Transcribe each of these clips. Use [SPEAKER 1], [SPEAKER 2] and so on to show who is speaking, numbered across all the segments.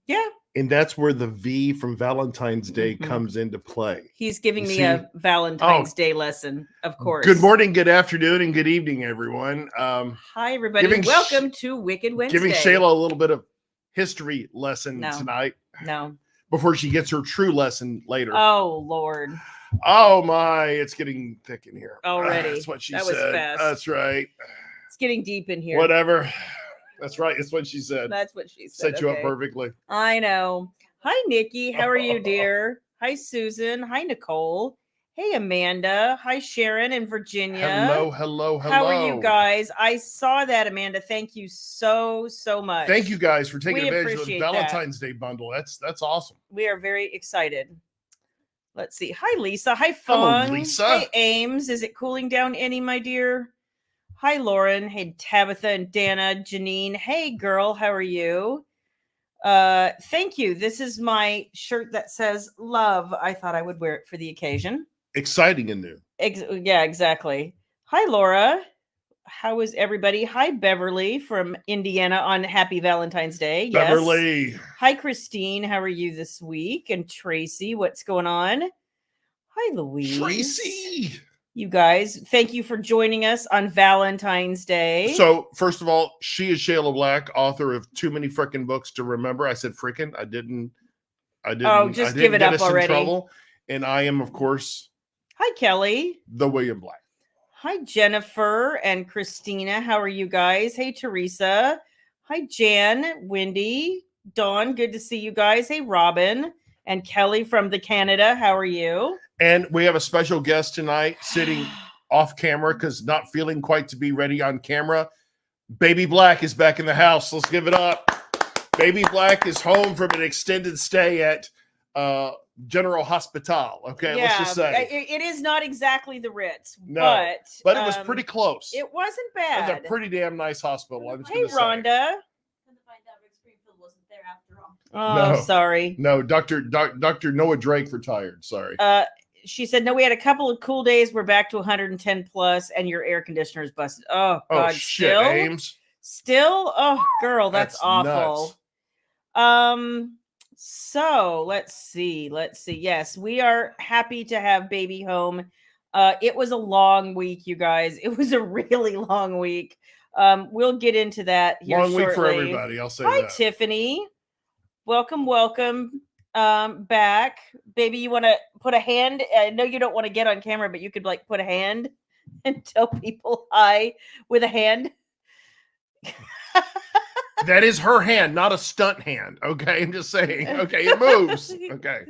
[SPEAKER 1] Yeah.
[SPEAKER 2] And that's where the V from Valentine's Day comes into play.
[SPEAKER 1] He's giving me a Valentine's Day lesson, of course.
[SPEAKER 2] Good morning, good afternoon, and good evening, everyone.
[SPEAKER 1] Hi, everybody. Welcome to Wicked Wednesday.
[SPEAKER 2] Giving Shayla a little bit of history lesson tonight.
[SPEAKER 1] No.
[SPEAKER 2] Before she gets her true lesson later.
[SPEAKER 1] Oh, Lord.
[SPEAKER 2] Oh, my. It's getting thick in here.
[SPEAKER 1] Already.
[SPEAKER 2] That's what she said.
[SPEAKER 1] That was fast.
[SPEAKER 2] That's right.
[SPEAKER 1] It's getting deep in here.
[SPEAKER 2] Whatever. That's right. It's what she said.
[SPEAKER 1] That's what she said.
[SPEAKER 2] Set you up perfectly.
[SPEAKER 1] I know. Hi, Nikki. How are you, dear? Hi, Susan. Hi, Nicole. Hey, Amanda. Hi, Sharon in Virginia.
[SPEAKER 2] Hello.
[SPEAKER 1] How are you guys? I saw that, Amanda. Thank you so much.
[SPEAKER 2] Thank you guys for taking advantage of the Valentine's Day bundle. That's awesome.
[SPEAKER 1] We are very excited. Let's see. Hi, Lisa. Hi, Fong.
[SPEAKER 2] Hello, Lisa.
[SPEAKER 1] Hi, Ames. Is it cooling down any, my dear? Hi, Lauren. Hey, Tabitha and Dana. Janine. Hey, girl. How are you? Thank you. This is my shirt that says love. I thought I would wear it for the occasion.
[SPEAKER 2] Exciting and new.
[SPEAKER 1] Yeah, exactly. Hi, Laura. How is everybody? Hi, Beverly from Indiana on Happy Valentine's Day. Yes.
[SPEAKER 2] Beverly.
[SPEAKER 1] Hi, Christine. How are you this week? And Tracy, what's going on? Hi, Louise.
[SPEAKER 2] Tracy.
[SPEAKER 1] You guys, thank you for joining us on Valentine's Day.
[SPEAKER 2] So, first of all, she is Shayla Black, author of Too Many Frickin' Books to Remember. I said frickin'. I didn't.
[SPEAKER 1] Oh, just give it up already.
[SPEAKER 2] In trouble. And I am, of course.
[SPEAKER 1] Hi, Kelly.
[SPEAKER 2] The William Black.
[SPEAKER 1] Hi, Jennifer and Christina. How are you guys? Hey, Teresa. Hi, Jan, Wendy, Dawn. Good to see you guys. Hey, Robin and Kelly from the Canada. How are you?
[SPEAKER 2] And we have a special guest tonight sitting off camera because not feeling quite to be ready on camera. Baby Black is back in the house. Let's give it up. Baby Black is home from an extended stay at General Hospital. Okay,
[SPEAKER 1] yeah,
[SPEAKER 2] let's just say.
[SPEAKER 1] It is not exactly the Ritz.
[SPEAKER 2] No, but it was pretty close.
[SPEAKER 1] It wasn't bad.
[SPEAKER 2] It was a pretty damn nice hospital.
[SPEAKER 1] Hey, Rhonda. Oh,
[SPEAKER 2] no,
[SPEAKER 1] sorry.
[SPEAKER 2] No, Dr. Noah Drake retired. Sorry.
[SPEAKER 1] She said, no, we had a couple of cool days. We're back to 110 plus and your air conditioner is busted. Oh, God.
[SPEAKER 2] Shit,
[SPEAKER 1] still?
[SPEAKER 2] Ames.
[SPEAKER 1] Still? Oh, girl, that's awful. Nuts. So let's see. Yes, we are happy to have baby home. It was a long week, you guys. It was a really long week. We'll get into that here shortly.
[SPEAKER 2] Long week for everybody. I'll say that.
[SPEAKER 1] Hi, Tiffany. Welcome. Back, baby. You want to put a hand? I know you don't want to get on camera, but you could put a hand and tell people hi with a hand.
[SPEAKER 2] That is her hand, not a stunt hand. Okay, I'm just saying. Okay, it moves. Okay,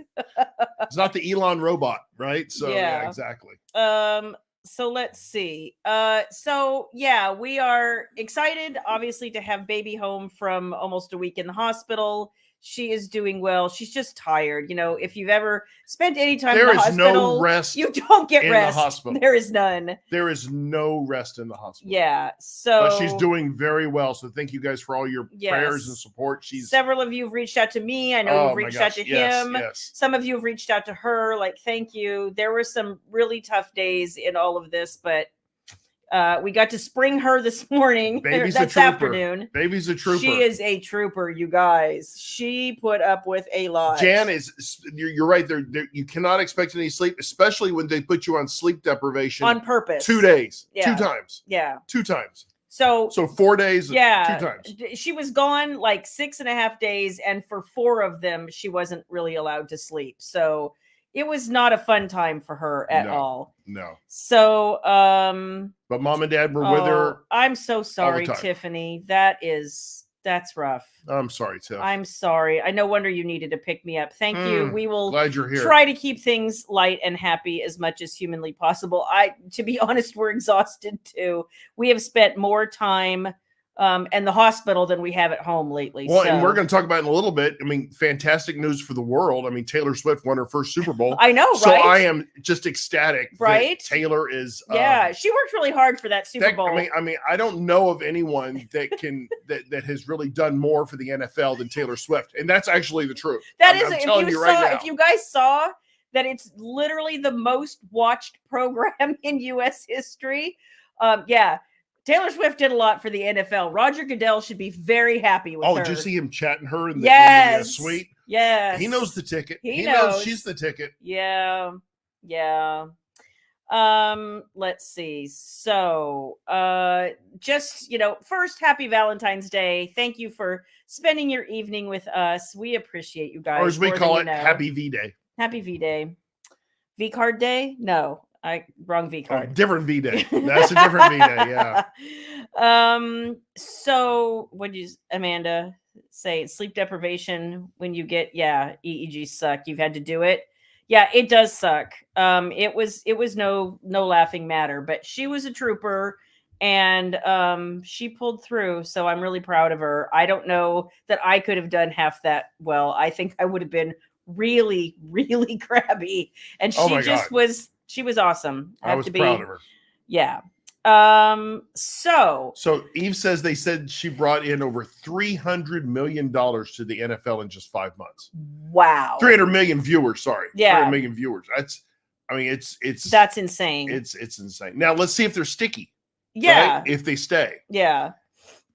[SPEAKER 2] it's not the Elon robot, right? So yeah exactly.
[SPEAKER 1] So let's see. We are excited, obviously, to have baby home from almost a week in the hospital. She is doing well. She's just tired. You know, if you've ever spent any time in the hospital,
[SPEAKER 2] there is no rest.
[SPEAKER 1] You don't get rest.
[SPEAKER 2] The hospital.
[SPEAKER 1] There is none.
[SPEAKER 2] There is no rest in the hospital.
[SPEAKER 1] Yeah. So
[SPEAKER 2] she's doing very well. So thank you guys for all your prayers and support.
[SPEAKER 1] Several of you have reached out to me. I know you've reached out to him.
[SPEAKER 2] Yes.
[SPEAKER 1] Some of you have reached out to her. Thank you. There were some really tough days in all of this, but we got to spring her this morning. This afternoon.
[SPEAKER 2] Baby's a trooper.
[SPEAKER 1] She is a trooper, you guys. She put up with a lot.
[SPEAKER 2] Jan you're right. There, you cannot expect any sleep, especially when they put you on sleep deprivation
[SPEAKER 1] on purpose.
[SPEAKER 2] 2 days, 2 times.
[SPEAKER 1] Yeah,
[SPEAKER 2] 2 times.
[SPEAKER 1] So
[SPEAKER 2] 4 days. 2 times.
[SPEAKER 1] She was gone 6.5 days, and for 4 of them, she wasn't really allowed to sleep. So it was not a fun time for her at all.
[SPEAKER 2] No.
[SPEAKER 1] So,
[SPEAKER 2] but mom and dad were with her.
[SPEAKER 1] I'm so sorry, Tiffany. That's rough.
[SPEAKER 2] I'm sorry, Tiff.
[SPEAKER 1] I'm sorry. No wonder you needed to pick me up. Thank you. We will
[SPEAKER 2] glad you're here.
[SPEAKER 1] Try to keep things light and happy as much as humanly possible. To be honest, we're exhausted too. We have spent more time in the hospital than we have at home lately.
[SPEAKER 2] Well, and we're going to talk about it in a little bit. I mean, fantastic news for the world. I mean, Taylor Swift won her first Super Bowl.
[SPEAKER 1] I know, right?
[SPEAKER 2] So I am just ecstatic.
[SPEAKER 1] Right?
[SPEAKER 2] Taylor is.
[SPEAKER 1] She worked really hard for that Super Bowl.
[SPEAKER 2] I mean, I don't know of anyone that can that has really done more for the NFL than Taylor Swift, and that's actually the truth.
[SPEAKER 1] I'm telling you right now. If you guys saw that, it's literally the most watched program in U.S. history. Taylor Swift did a lot for the NFL. Roger Goodell should be very happy with her.
[SPEAKER 2] Oh, did you see him chatting her in the, suite?
[SPEAKER 1] Yes.
[SPEAKER 2] He knows the ticket.
[SPEAKER 1] He
[SPEAKER 2] knows she's the ticket.
[SPEAKER 1] Yeah. Let's see. So, just, first, happy Valentine's Day. Thank you for spending your evening with us. We appreciate you guys.
[SPEAKER 2] Or as we call it, Happy V-Day.
[SPEAKER 1] Happy V-Day. V-Card Day? No. Wrong V card.
[SPEAKER 2] Oh, different V Day. That's a different V Day,
[SPEAKER 1] yeah. So what did Amanda say? Sleep deprivation when you get EEG suck. You've had to do it. Yeah, it does suck. It was no laughing matter, but she was a trooper and she pulled through. So I'm really proud of her. I don't know that I could have done half that well. I think I would have been really, really crabby. And she was awesome.
[SPEAKER 2] I was proud of her.
[SPEAKER 1] Yeah. So
[SPEAKER 2] Eve says they said she brought in over $300 million to the NFL in just 5 months.
[SPEAKER 1] Wow.
[SPEAKER 2] 300 million viewers. Sorry.
[SPEAKER 1] Yeah.
[SPEAKER 2] 300 million viewers.
[SPEAKER 1] That's insane.
[SPEAKER 2] It's insane. Now let's see if they're sticky.
[SPEAKER 1] Yeah.
[SPEAKER 2] Right? If they stay.
[SPEAKER 1] Yeah.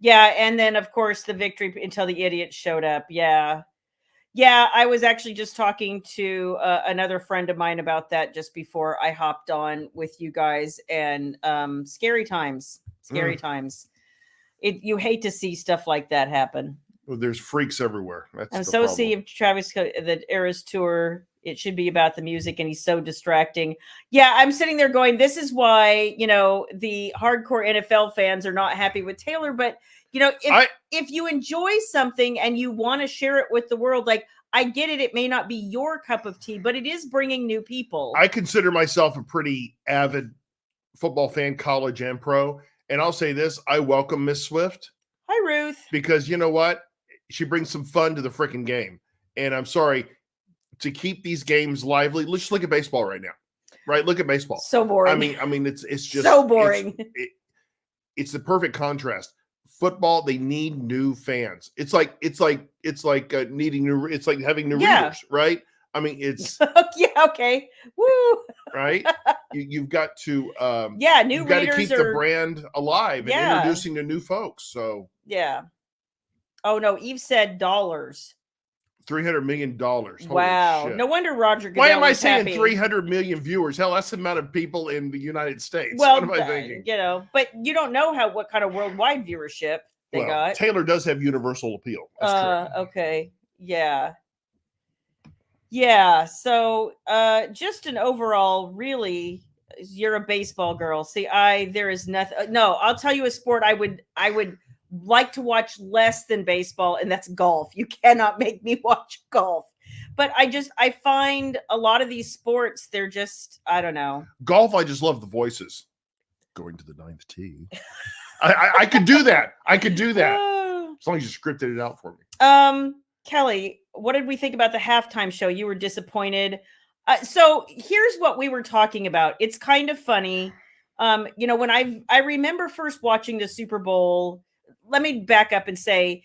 [SPEAKER 1] Yeah. And then of course the victory until the idiots showed up. Yeah. Yeah, I was actually just talking to another friend of mine about that just before I hopped on with you guys. And scary times. You hate to see stuff like that happen.
[SPEAKER 2] Well, there's freaks everywhere.
[SPEAKER 1] I'm so sick of Travis, the Eras tour. It should be about the music, and he's so distracting. Yeah, I'm sitting there going, this is why, the hardcore NFL fans are not happy with Taylor, but if you enjoy something and you want to share it with the world, like I get it, it may not be your cup of tea, but it is bringing new people.
[SPEAKER 2] I consider myself a pretty avid football fan, college and pro. And I'll say this, I welcome Miss Swift.
[SPEAKER 1] Hi, Ruth.
[SPEAKER 2] Because you know what? She brings some fun to the freaking game. And I'm sorry, to keep these games lively, let's just look at baseball right now. Right? Look at baseball.
[SPEAKER 1] So boring.
[SPEAKER 2] I mean, it's just
[SPEAKER 1] so boring.
[SPEAKER 2] It's the perfect contrast. Football, they need new fans. It's like needing new. It's like having new readers, right? I mean, it's
[SPEAKER 1] okay. Woo!
[SPEAKER 2] Right? You've got to
[SPEAKER 1] new
[SPEAKER 2] you've got to keep the brand alive and introducing to new folks. So
[SPEAKER 1] Oh no, Eve said dollars.
[SPEAKER 2] $300 million.
[SPEAKER 1] Wow.
[SPEAKER 2] Shit.
[SPEAKER 1] No wonder Roger Goodell
[SPEAKER 2] Why am I saying
[SPEAKER 1] happy.
[SPEAKER 2] 300 million viewers? Hell, that's the amount of people in the United States.
[SPEAKER 1] Well,
[SPEAKER 2] what am I thinking?
[SPEAKER 1] But you don't know what kind of worldwide viewership they got.
[SPEAKER 2] Taylor does have universal appeal. That's correct.
[SPEAKER 1] Okay. Yeah. Yeah. So just an overall, really, you're a baseball girl. See, there is nothing. No, I'll tell you a sport I would like to watch less than baseball, and that's golf. You cannot make me watch golf. But I find a lot of these sports, they're just, I don't know.
[SPEAKER 2] Golf, I just love the voices. Going to the ninth tee. I could do that. As long as you scripted it out for me.
[SPEAKER 1] Kelly, what did we think about the halftime show? You were disappointed. So here's what we were talking about. It's kind of funny. When I remember first watching the Super Bowl, let me back up and say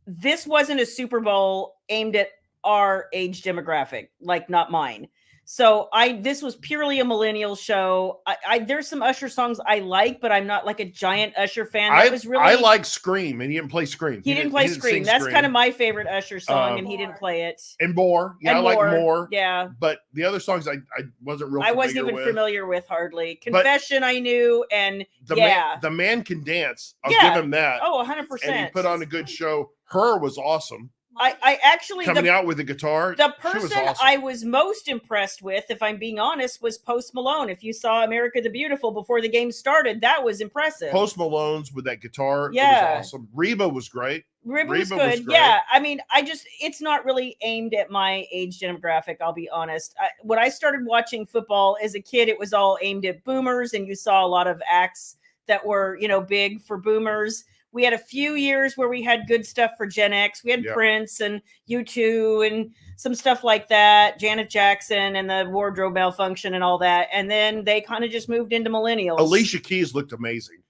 [SPEAKER 1] this wasn't a Super Bowl aimed at our age demographic, like not mine. So this was purely a millennial show. There's some Usher songs I like, but I'm not like a giant Usher fan.
[SPEAKER 2] I like Scream, and he didn't play Scream.
[SPEAKER 1] He didn't play Scream. That's kind of my favorite Usher song, and he didn't play it.
[SPEAKER 2] And More. Yeah, I like More.
[SPEAKER 1] Yeah.
[SPEAKER 2] But the other songs I wasn't real familiar with.
[SPEAKER 1] I wasn't even familiar with hardly. Confession I knew, and
[SPEAKER 2] the man can dance. I'll give him that.
[SPEAKER 1] Oh, 100%.
[SPEAKER 2] And he put on a good show. Her was awesome.
[SPEAKER 1] I actually
[SPEAKER 2] coming out with a guitar.
[SPEAKER 1] The person I was most impressed with, if I'm being honest, was Post Malone. If you saw America the Beautiful before the game started, that was impressive.
[SPEAKER 2] Post Malone's with that guitar, it was awesome. Reba was great.
[SPEAKER 1] Reba was good. Yeah, I mean, it's not really aimed at my age demographic, I'll be honest. When I started watching football as a kid, it was all aimed at boomers, and you saw a lot of acts that were, big for boomers. We had a few years where we had good stuff for Gen X. We had Prince and U2 and some stuff like that, Janet Jackson and the wardrobe malfunction and all that. And then they kind of just moved into millennials.
[SPEAKER 2] Alicia Keys looked amazing.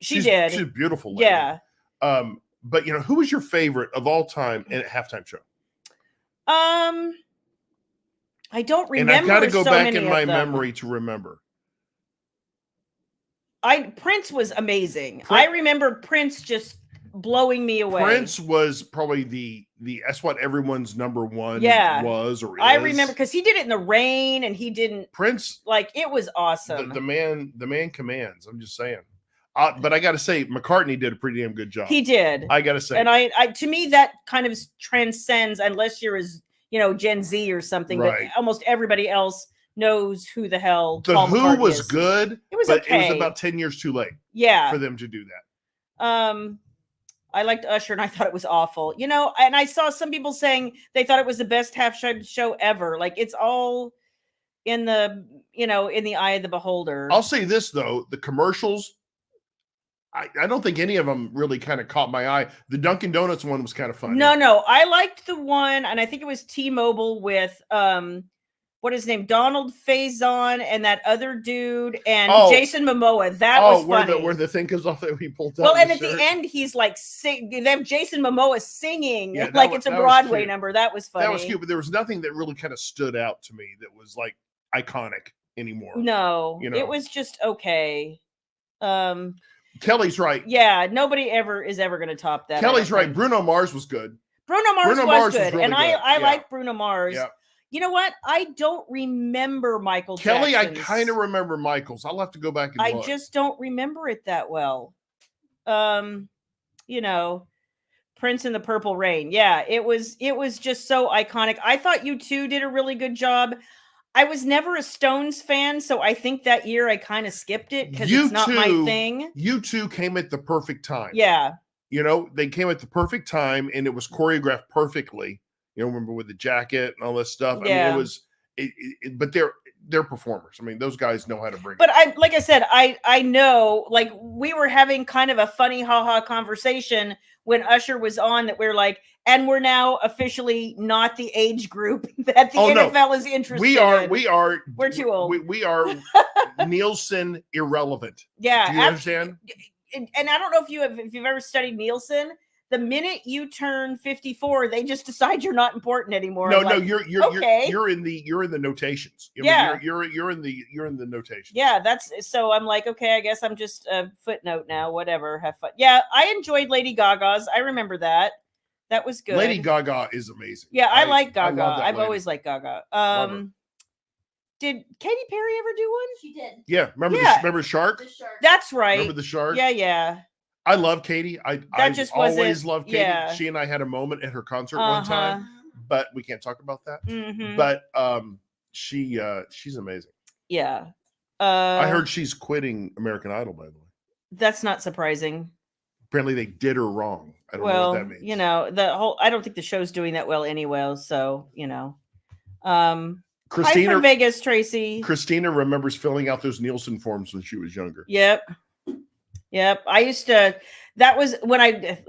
[SPEAKER 1] She did.
[SPEAKER 2] She's a beautiful lady.
[SPEAKER 1] Yeah.
[SPEAKER 2] But who was your favorite of all time in a halftime show?
[SPEAKER 1] I don't remember.
[SPEAKER 2] And I've got to go back in my memory to remember.
[SPEAKER 1] Prince was amazing. I remember Prince just blowing me away.
[SPEAKER 2] Prince was probably the that's what everyone's number one was or is.
[SPEAKER 1] I remember because he did it in the rain and he didn't
[SPEAKER 2] Prince,
[SPEAKER 1] like it was awesome.
[SPEAKER 2] The man commands. I'm just saying. But I got to say, McCartney did a pretty damn good job.
[SPEAKER 1] He did.
[SPEAKER 2] I got to say,
[SPEAKER 1] and I to me that kind of transcends, unless you're as Gen Z or something. Right. But almost everybody else knows who the hell
[SPEAKER 2] the
[SPEAKER 1] Paul
[SPEAKER 2] Who
[SPEAKER 1] McCartney
[SPEAKER 2] was
[SPEAKER 1] is.
[SPEAKER 2] good.
[SPEAKER 1] It was
[SPEAKER 2] but
[SPEAKER 1] okay.
[SPEAKER 2] It was about 10 years too late.
[SPEAKER 1] Yeah,
[SPEAKER 2] for them to do that.
[SPEAKER 1] I liked Usher and I thought it was awful. And I saw some people saying they thought it was the best halftime show ever. Like it's all in the in the eye of the beholder.
[SPEAKER 2] I'll say this though, the commercials, I don't think any of them really kind of caught my eye. The Dunkin' Donuts one was kind of funny.
[SPEAKER 1] No, I liked the one, and I think it was T-Mobile with what is his name, Donald Faison, and that other dude, and Jason Momoa. That was funny.
[SPEAKER 2] Where the thing goes off that we pulled out.
[SPEAKER 1] Well, and at the end, he's like they have Jason Momoa singing like it's a Broadway number. That was funny.
[SPEAKER 2] That was cute, but there was nothing that really kind of stood out to me that was like iconic anymore.
[SPEAKER 1] No, it was just okay.
[SPEAKER 2] Kelly's right.
[SPEAKER 1] Yeah, nobody is ever going to top that.
[SPEAKER 2] Kelly's right. Bruno Mars was good.
[SPEAKER 1] Bruno Mars was good.
[SPEAKER 2] Really
[SPEAKER 1] and I like Bruno Mars.
[SPEAKER 2] Yeah.
[SPEAKER 1] You know what? I don't remember Michael
[SPEAKER 2] Kelly,
[SPEAKER 1] Jackson's.
[SPEAKER 2] I kind of remember Michael's. I'll have to go back and look.
[SPEAKER 1] I just don't remember it that well. Prince and the Purple Rain. Yeah, it was just so iconic. I thought U2 did a really good job. I was never a Stones fan, so I think that year I kind of skipped it because it's not my thing.
[SPEAKER 2] U2 came at the perfect time.
[SPEAKER 1] Yeah.
[SPEAKER 2] They came at the perfect time and it was choreographed perfectly. Remember with the jacket and all this stuff.
[SPEAKER 1] Yeah.
[SPEAKER 2] I mean, it was, but they're performers. I mean, those guys know how to bring.
[SPEAKER 1] But like I said, I know, like we were having kind of a funny haha conversation when Usher was on that we're like, and we're now officially not the age group that the NFL is interested in.
[SPEAKER 2] We're
[SPEAKER 1] too old.
[SPEAKER 2] We are Nielsen irrelevant.
[SPEAKER 1] Yeah.
[SPEAKER 2] Do you understand?
[SPEAKER 1] And I don't know if you've ever studied Nielsen. The minute you turn 54, they just decide you're not important anymore.
[SPEAKER 2] No, you're okay. You're in the notations. You're in the notations.
[SPEAKER 1] Yeah, so I'm like, okay, I guess I'm just a footnote now. Whatever, have fun. Yeah, I enjoyed Lady Gaga's. I remember that. That was good.
[SPEAKER 2] Lady Gaga is amazing.
[SPEAKER 1] Yeah, I like Gaga. I've always liked Gaga. Did Katy Perry ever do one?
[SPEAKER 3] She did.
[SPEAKER 2] Yeah, remember the shark?
[SPEAKER 3] The shark.
[SPEAKER 1] That's right.
[SPEAKER 2] Remember the shark?
[SPEAKER 1] Yeah.
[SPEAKER 2] I love Katy. I always loved Katy.
[SPEAKER 1] Yeah.
[SPEAKER 2] She and I had a moment at her concert one time, but we can't talk about that.
[SPEAKER 1] Mm-hmm.
[SPEAKER 2] But she's amazing.
[SPEAKER 1] Yeah.
[SPEAKER 2] I heard she's quitting American Idol, by the way.
[SPEAKER 1] That's not surprising.
[SPEAKER 2] Apparently they did her wrong. I don't know what that means.
[SPEAKER 1] I don't think the show's doing that well anyway. So,
[SPEAKER 2] Christina
[SPEAKER 1] hi from Vegas, Tracy.
[SPEAKER 2] Christina remembers filling out those Nielsen forms when she was younger.
[SPEAKER 1] Yep. I used to, that was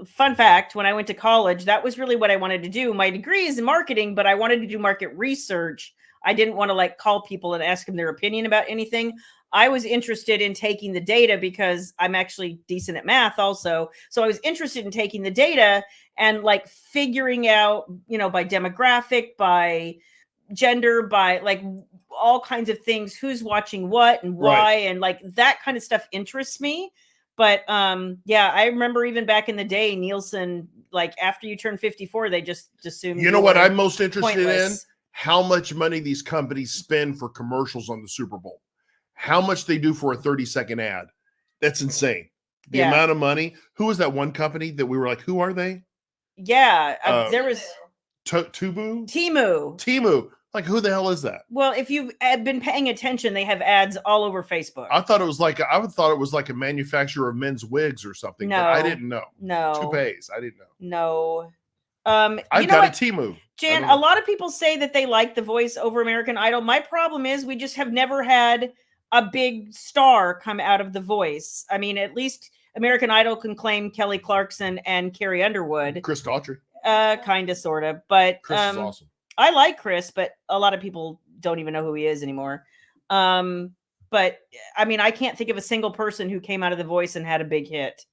[SPEAKER 1] fun fact, when I went to college, that was really what I wanted to do. My degree is in marketing, but I wanted to do market research. I didn't want to call people and ask them their opinion about anything. I was interested in taking the data because I'm actually decent at math also. So I was interested in taking the data and figuring out, by demographic, by gender, by all kinds of things, who's watching what and why. Right. And that kind of stuff interests me. But I remember even back in the day, Nielsen, after you turn 54, they just assumed.
[SPEAKER 2] You know what I'm most interested in? How much money these companies spend for commercials on the Super Bowl. How much they do for a 30-second ad. That's insane. The amount of money. Who was that one company that we were like, who are they?
[SPEAKER 1] Yeah, there was
[SPEAKER 2] Temu. Who the hell is that?
[SPEAKER 1] Well, if you've been paying attention, they have ads all over Facebook.
[SPEAKER 2] I thought it was like a manufacturer of men's wigs or something.
[SPEAKER 1] No,
[SPEAKER 2] but I didn't know.
[SPEAKER 1] No,
[SPEAKER 2] toupees. I didn't know.
[SPEAKER 1] No.
[SPEAKER 2] I've got a Temu.
[SPEAKER 1] Jan, a lot of people say that they like The Voice over American Idol. My problem is we just have never had a big star come out of The Voice. I mean, at least American Idol can claim Kelly Clarkson and Carrie Underwood.
[SPEAKER 2] Chris Daughtry.
[SPEAKER 1] Kind of, sort of. But
[SPEAKER 2] Chris is awesome.
[SPEAKER 1] I like Chris, but a lot of people don't even know who he is anymore. But I mean, I can't think of a single person who came out of The Voice and had a big hit.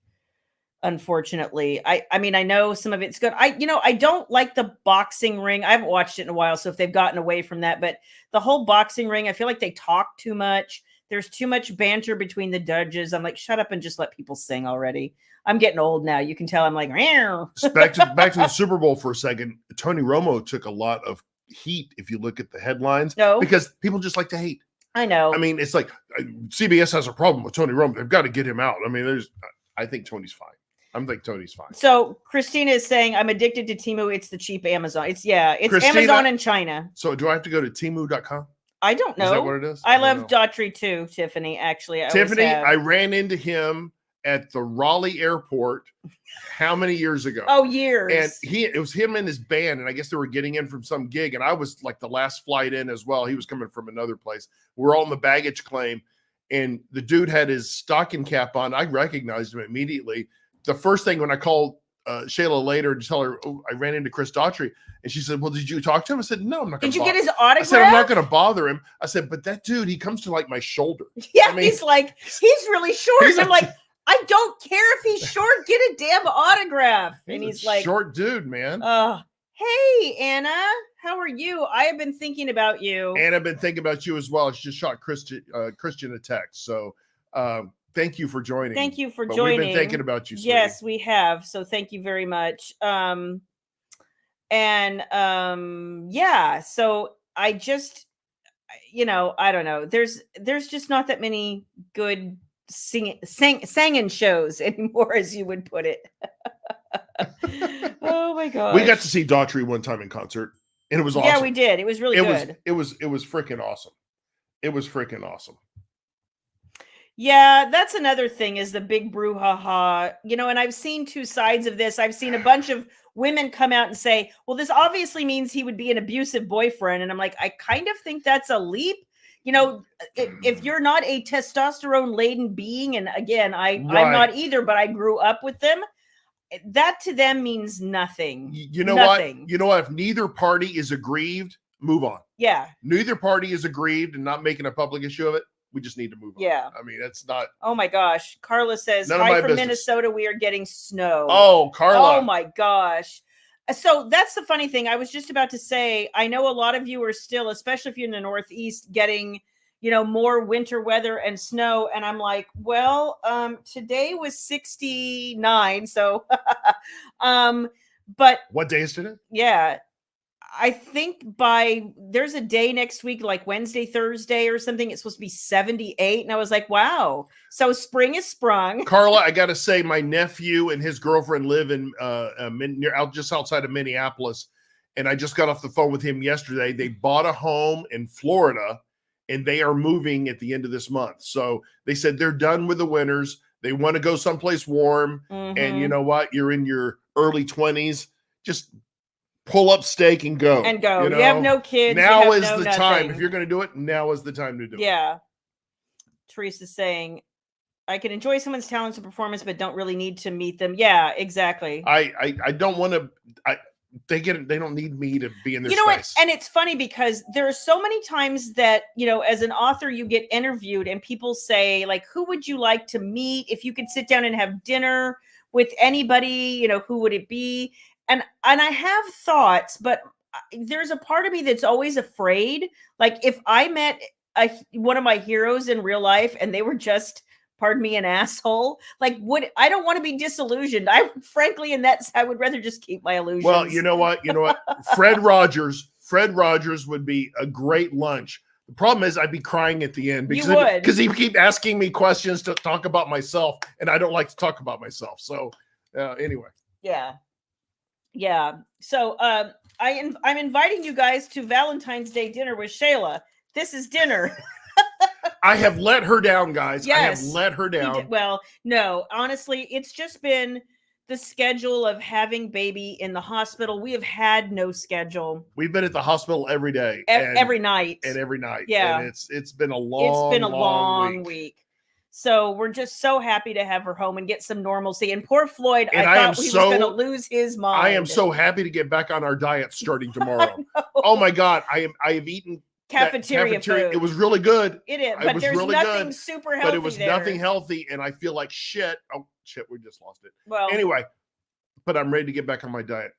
[SPEAKER 1] Unfortunately, I mean, I know some of it's good. I don't like the boxing ring. I haven't watched it in a while, so if they've gotten away from that, but the whole boxing ring, I feel like they talk too much. There's too much banter between the judges. I'm like, shut up and just let people sing already. I'm getting old now. You can tell I'm like,
[SPEAKER 2] back to the Super Bowl for a second. Tony Romo took a lot of heat if you look at the headlines, because people just like to hate.
[SPEAKER 1] I know.
[SPEAKER 2] I mean, it's like CBS has a problem with Tony Romo. They've got to get him out. I mean, I think Tony's fine. Tony's fine.
[SPEAKER 1] So Christina is saying, I'm addicted to Temu. It's the cheap Amazon. It's Christina, Amazon in China.
[SPEAKER 2] So do I have to go to Temu.com?
[SPEAKER 1] I don't know.
[SPEAKER 2] Is that what it is?
[SPEAKER 1] I love Daughtry too, Tiffany, actually.
[SPEAKER 2] Tiffany, I ran into him at the Raleigh airport how many years ago?
[SPEAKER 1] Oh, years.
[SPEAKER 2] And it was him and his band, and I guess they were getting in from some gig, and I was like the last flight in as well. He was coming from another place. We're all in the baggage claim, and the dude had his stocking cap on. I recognized him immediately. The first thing when I called Shayla later to tell her, I ran into Chris Daughtry, and she said, well, did you talk to him? I said, no, I'm not going to.
[SPEAKER 1] Did you get his autograph?
[SPEAKER 2] I said, I'm not going to bother him. I said, but that dude, he comes to like my shoulder.
[SPEAKER 1] Yeah, I mean, he's really short. I'm like, I don't care if he's short. Get a damn autograph. And he's like,
[SPEAKER 2] short dude, man.
[SPEAKER 1] Hey, Anna, how are you? I have been thinking about you.
[SPEAKER 2] And I've been thinking about you as well. She just shot Christian a text. So thank you for joining.
[SPEAKER 1] Thank you for joining.
[SPEAKER 2] We've been thinking about you, sweetie.
[SPEAKER 1] Yes, we have. So thank you very much. Yeah. So I just, I don't know. There's just not that many good singing shows anymore, as you would put it. Oh my god.
[SPEAKER 2] We got to see Daughtry one time in concert, and it was awesome.
[SPEAKER 1] Yeah, we did. It was really good.
[SPEAKER 2] It was freaking awesome. It was freaking awesome.
[SPEAKER 1] Yeah, that's another thing, is the big brouhaha, and I've seen two sides of this. I've seen a bunch of women come out and say, well, this obviously means he would be an abusive boyfriend. And I'm like, I kind of think that's a leap. If you're not a testosterone laden being, and again, I'm not either, but I grew up with them, that to them means nothing.
[SPEAKER 2] Nothing. What? You know what? If neither party is aggrieved, move on.
[SPEAKER 1] Yeah.
[SPEAKER 2] Neither party is aggrieved and not making a public issue of it. We just need to move on.
[SPEAKER 1] Yeah.
[SPEAKER 2] I mean, it's not.
[SPEAKER 1] Oh my gosh. Carla says, hi from Minnesota. We are getting snow.
[SPEAKER 2] Oh, Carla.
[SPEAKER 1] Oh my gosh. So that's the funny thing. I was just about to say, I know a lot of you are still, especially if you're in the Northeast, getting, more winter weather and snow. And I'm like, well, today was 69. So, but
[SPEAKER 2] what day is today?
[SPEAKER 1] Yeah. I think there's a day next week, like Wednesday, Thursday or something. It's supposed to be 78. And I was like, wow. So spring is sprung.
[SPEAKER 2] Carla, I got to say, my nephew and his girlfriend live in just outside of Minneapolis. And I just got off the phone with him yesterday. They bought a home in Florida and they are moving at the end of this month. So they said they're done with the winters. They want to go someplace warm. Mm-hmm. And you know what? You're in your early 20s. Just pull up stake and go.
[SPEAKER 1] You have no kids.
[SPEAKER 2] Now is the time. If you're going to do it, now is the time to do it.
[SPEAKER 1] Yeah. Teresa's saying, I can enjoy someone's talents and performance, but don't really need to meet them. Yeah, exactly.
[SPEAKER 2] I don't want to. They don't need me to be in their space.
[SPEAKER 1] What? And it's funny because there are so many times that, as an author, you get interviewed and people say, like, who would you like to meet? If you could sit down and have dinner with anybody, who would it be? And I have thoughts, but there's a part of me that's always afraid. Like if I met one of my heroes in real life and they were just, pardon me, an asshole, like I don't want to be disillusioned. I would rather just keep my illusions.
[SPEAKER 2] Well, you know what? Fred Rogers would be a great lunch. The problem is I'd be crying at the end because he keep asking me questions to talk about myself, and I don't like to talk about myself. So anyway.
[SPEAKER 1] Yeah. Yeah. So I'm inviting you guys to Valentine's Day dinner with Shayla. This is dinner.
[SPEAKER 2] I have let her down, guys.
[SPEAKER 1] Yes,
[SPEAKER 2] I have let her down.
[SPEAKER 1] Well, no, honestly, it's just been the schedule of having baby in the hospital. We have had no schedule.
[SPEAKER 2] We've been at the hospital every day.
[SPEAKER 1] Every night.
[SPEAKER 2] And every night.
[SPEAKER 1] Yeah.
[SPEAKER 2] And it's been a long
[SPEAKER 1] week. So we're just so happy to have her home and get some normalcy. And poor Floyd, I thought he was going to lose his mind.
[SPEAKER 2] I am so happy to get back on our diet starting tomorrow. Oh my God. I have eaten
[SPEAKER 1] cafeteria food.
[SPEAKER 2] It was really good.
[SPEAKER 1] It is, but there's really nothing super healthy.
[SPEAKER 2] But it was nothing healthy, and I feel like shit. Oh shit, we just lost it.
[SPEAKER 1] Well,
[SPEAKER 2] anyway, but I'm ready to get back on my diet.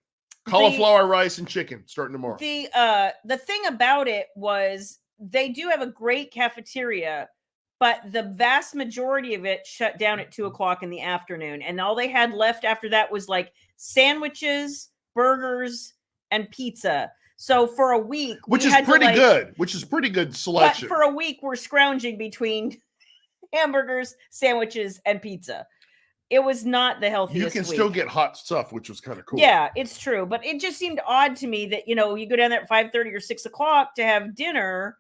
[SPEAKER 2] Cauliflower rice and chicken starting tomorrow.
[SPEAKER 1] The thing about it was they do have a great cafeteria, but the vast majority of it shut down at 2:00 in the afternoon. And all they had left after that was like sandwiches, burgers, and pizza. So for a week,
[SPEAKER 2] which is pretty good. Which is pretty good selection.
[SPEAKER 1] But for a week, we're scrounging between hamburgers, sandwiches, and pizza. It was not the healthiest.
[SPEAKER 2] You can still get hot stuff, which was kind of cool.
[SPEAKER 1] Yeah, it's true. But it just seemed odd to me that, you go down there at 5:30 or 6:00 to have dinner,